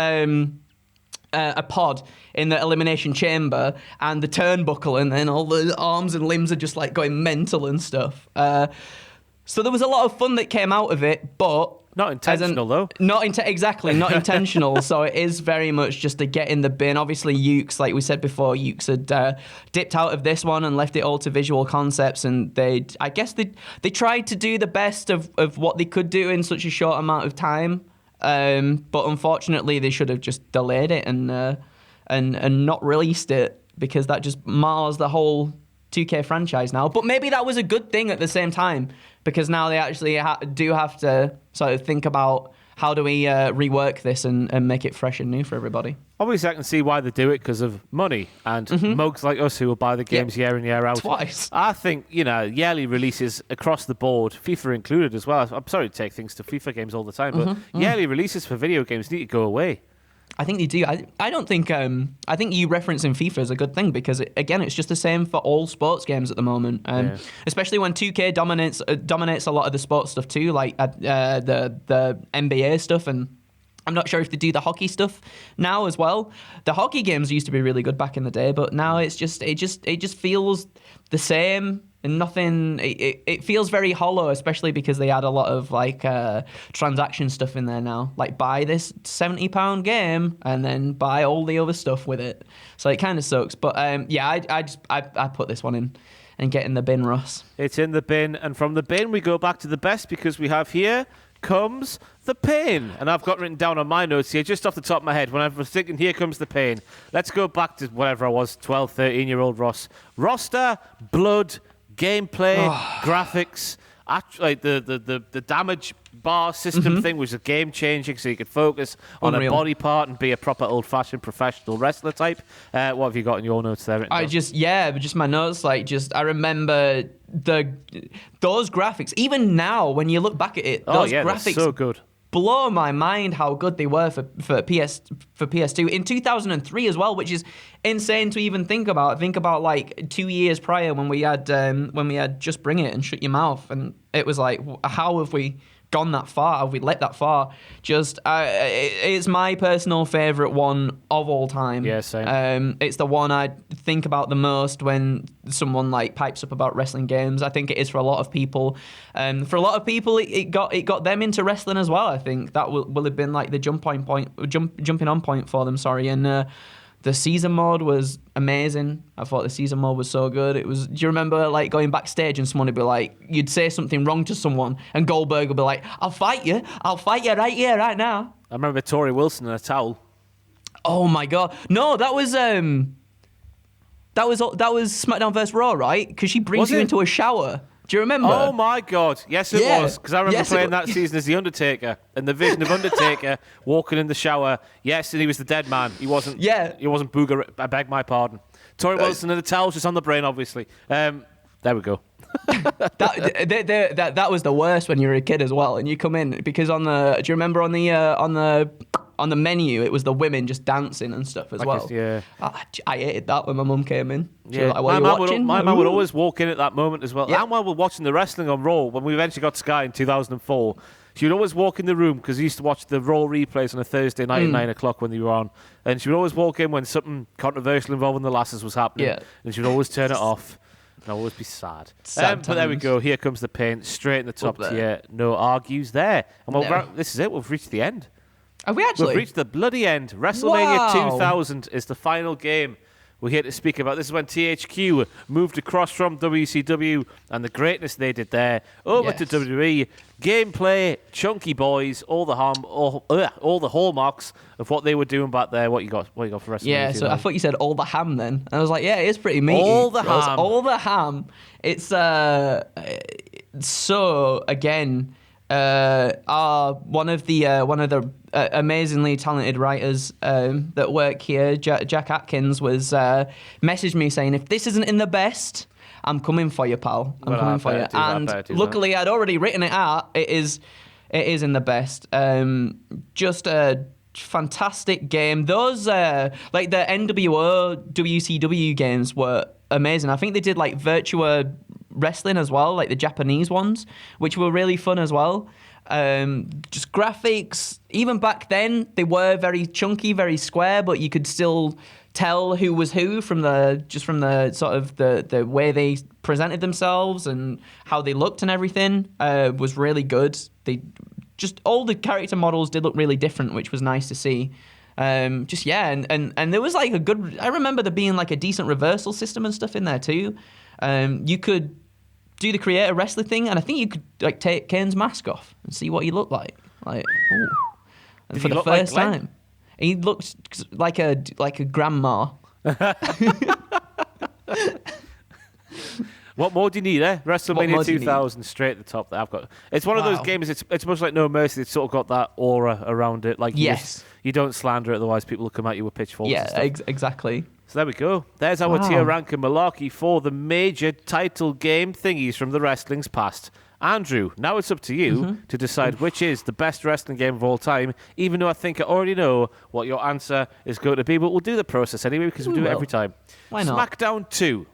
a pod in the elimination chamber and the turnbuckle, and then all the arms and limbs are just like going mental and stuff. So there was a lot of fun that came out of it, but not intentional, though. Not intentional. So it is very much just to get in the bin. Obviously, Ukes, like we said before, Ukes had dipped out of this one and left it all to Visual Concepts, and I guess they tried to do the best of what they could do in such a short amount of time. But unfortunately, they should have just delayed it and not released it, because that just mars the whole 2K franchise now. But maybe that was a good thing at the same time, because now they actually do have to sort of think about how do we rework this and make it fresh and new for everybody. Obviously, I can see why they do it, because of money and mugs like us who will buy the games year in, year out. Twice. I think, yearly releases across the board, FIFA included as well. I'm sorry to take things to FIFA games all the time, but yearly releases for video games need to go away. I think they do. I don't think. I think you referencing FIFA is a good thing, because it's just the same for all sports games at the moment. Especially when 2K dominates a lot of the sports stuff too, like the NBA stuff, and I'm not sure if they do the hockey stuff now as well. The hockey games used to be really good back in the day, but now it just feels the same. And nothing. It feels very hollow, especially because they add a lot of like transaction stuff in there now. Like buy this £70 game and then buy all the other stuff with it. So it kind of sucks. But I put this one in and get in the bin, Ross. It's in the bin, and from the bin we go back to the best because we have here comes the pain. And I've got written down on my notes here, just off the top of my head, when I was thinking, here comes the pain. Let's go back to whatever I was, 12, 13-year-old Ross. Roster, blood, gameplay, graphics, like the damage bar system thing was a game-changing, so you could focus on a body part and be a proper old-fashioned professional wrestler type. What have you got in your notes there? Just my notes, I remember those graphics. Even now, when you look back at it, those graphics they're so good. Blow my mind how good they were for PS2 in 2003 as well, which is insane to even think about. Think about like 2 years prior when we had Just Bring It and Shut Your Mouth, and it was like, how have we gone that far? Have we let that far? It's my personal favorite one of all time. Yeah, same. It's the one I think about the most when someone like pipes up about wrestling games. I think it is for a lot of people. For a lot of people, it got them into wrestling as well. I think that will have been like the jumping on point for them. Sorry, and the season mode was amazing. I thought the season mode was so good. It was. Do you remember like going backstage and someone would be like, you'd say something wrong to someone, and Goldberg would be like, "I'll fight you right here, right now." I remember Tori Wilson in a towel. Oh my god! No, that was SmackDown vs Raw, right? Because she brings you into a shower. Do you remember? Oh my god! Yes, it was. Because I remember playing that season as the Undertaker and the vision of Undertaker walking in the shower. Yes, and he was the dead man. He wasn't. Yeah. He wasn't Booger. I beg my pardon. Tori Wilson and the towel's just on the brain, obviously. There we go. that was the worst when you were a kid as well, and you come in because do you remember on the menu it was the women just dancing and stuff as well. Yeah. I hated that when my mum came in. Yeah. Like, my mum would always walk in at that moment as well. Yeah. And while we're watching the wrestling on Raw, when we eventually got Sky in 2004, she would always walk in the room because we used to watch the Raw replays on a Thursday night at 9 o'clock when they were on. And she would always walk in when something controversial involving the lasses was happening. Yeah. And she would always turn it off. And I'll always be sad. But there we go. Here comes the pain. Straight in the top tier. No argues there. And this is it. We've reached the end. Have we actually? We've reached the bloody end. WrestleMania 2000 is the final game we're here to speak about. This is when THQ moved across from WCW and the greatness they did there over to WWE. Gameplay, chunky boys, all the hallmarks of what they were doing back there. What you got for WrestleMania? Yeah, so I thought you said all the ham then. And I was like, yeah, it is pretty meaty. All the ham. All the ham. It's so again. One of the amazingly talented writers that work here, Jack Atkins, was messaged me saying, if this isn't in the best, I'm coming for you, pal. I'm coming for you. And luckily, I'd already written it out. It is in the best. Just a fantastic game. Those like the NWO WCW games were amazing. I think they did like Virtua Wrestling as well, like the Japanese ones, which were really fun as well. Just graphics, even back then, they were very chunky, very square, but you could still tell who was who from the sort of the way they presented themselves and how they looked and everything was really good. All the character models did look really different, which was nice to see. And there was like I remember there being like a decent reversal system and stuff in there too. You could do the creator wrestler thing, and I think you could like take Kane's mask off and see what he looked like. Like, ooh. And for the first time, he looked like a grandma. What more do you need, eh? WrestleMania 2000, straight at the top. That I've got. It's one of those games. It's much like No Mercy. It's sort of got that aura around it. Like you don't slander it, otherwise people will come at you with pitchforks. Yeah, and stuff. Exactly. So there we go. There's our tier rank and malarkey for the major title game thingies from the wrestling's past. Andrew, now it's up to you to decide which is the best wrestling game of all time, even though I think I already know what your answer is going to be, but we'll do the process anyway because we do it every time. Why not? SmackDown 2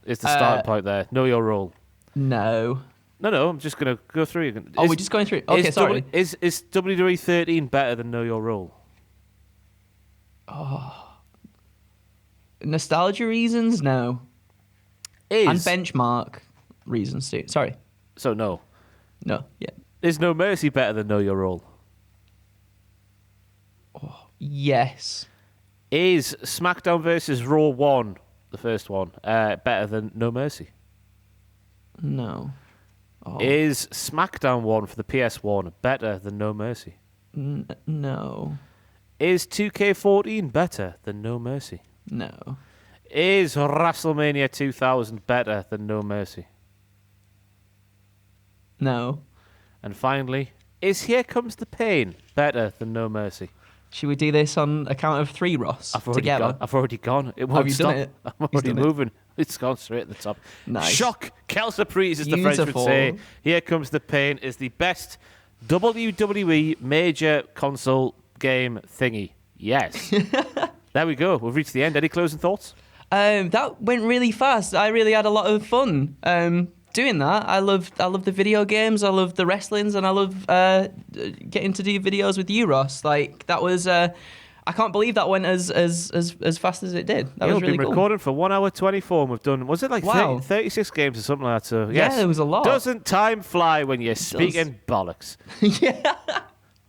is the starting point there. Know your role. No, I'm just going to go through. We're just going through. Okay, sorry. Is WWE 13 better than Know Your Role? Nostalgia reasons, no. And benchmark reasons too. Sorry. So no. No, yeah. Is No Mercy better than Know Your Role? Yes. Is SmackDown versus Raw 1, the first one, better than No Mercy? No. Oh. Is SmackDown 1 for the PS1 better than No Mercy? No. Is 2K14 better than No Mercy? No. Is WrestleMania 2000 better than No Mercy? No. And finally, is Here Comes the Pain better than No Mercy? Should we do this on a count of 3, Ross? I've already together? gone. I've already gone. It won't you stop. done it? I'm already moving. It's gone straight at the top. Nice. Shock. Quelle surprise, as the French would Beautiful. say. Here Comes the Pain is the best WWE major console game thingy. Yes. There we go. We've reached the end. Any closing thoughts? That went really fast. I really had a lot of fun doing that. I love the video games. I love the wrestlings, and I love getting to do videos with you, Ross. Like that was. I can't believe that went as fast as it did. That was We've really been cool. recording for 1 hour 24, and we've done. Was it like Wow. 36 games or something like that? So yes, Yeah, there was a lot. Doesn't time fly when you're speaking bollocks? Yeah.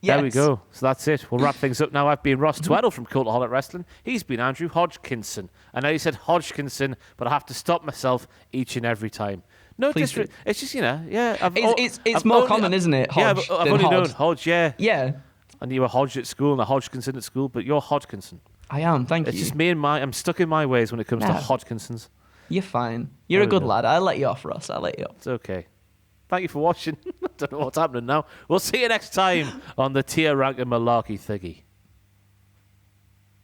There we go. So that's it. We'll wrap things up now. I've been Ross Tweddle from Cultaholic Wrestling. He's been Andrew Hodgkinson. I know you said Hodgkinson, but I have to stop myself each and every time. No, Please do. it's just, you know, yeah. It's more common, isn't it? Yeah, Hodge I've than only Hod. known Hodge, yeah. Yeah, And you were Hodge at school and a Hodgkinson at school, but you're Hodgkinson. I am. Thank It's you. just me and I'm stuck in my ways when it comes to Nah. Hodgkinsons. You're fine. You're There a we good go. lad. I'll let you off, Ross. I'll let you off. It's okay. Thank you for watching. I don't know what's happening now. We'll see you next time on the Tier Ranking Malarkey Thingy.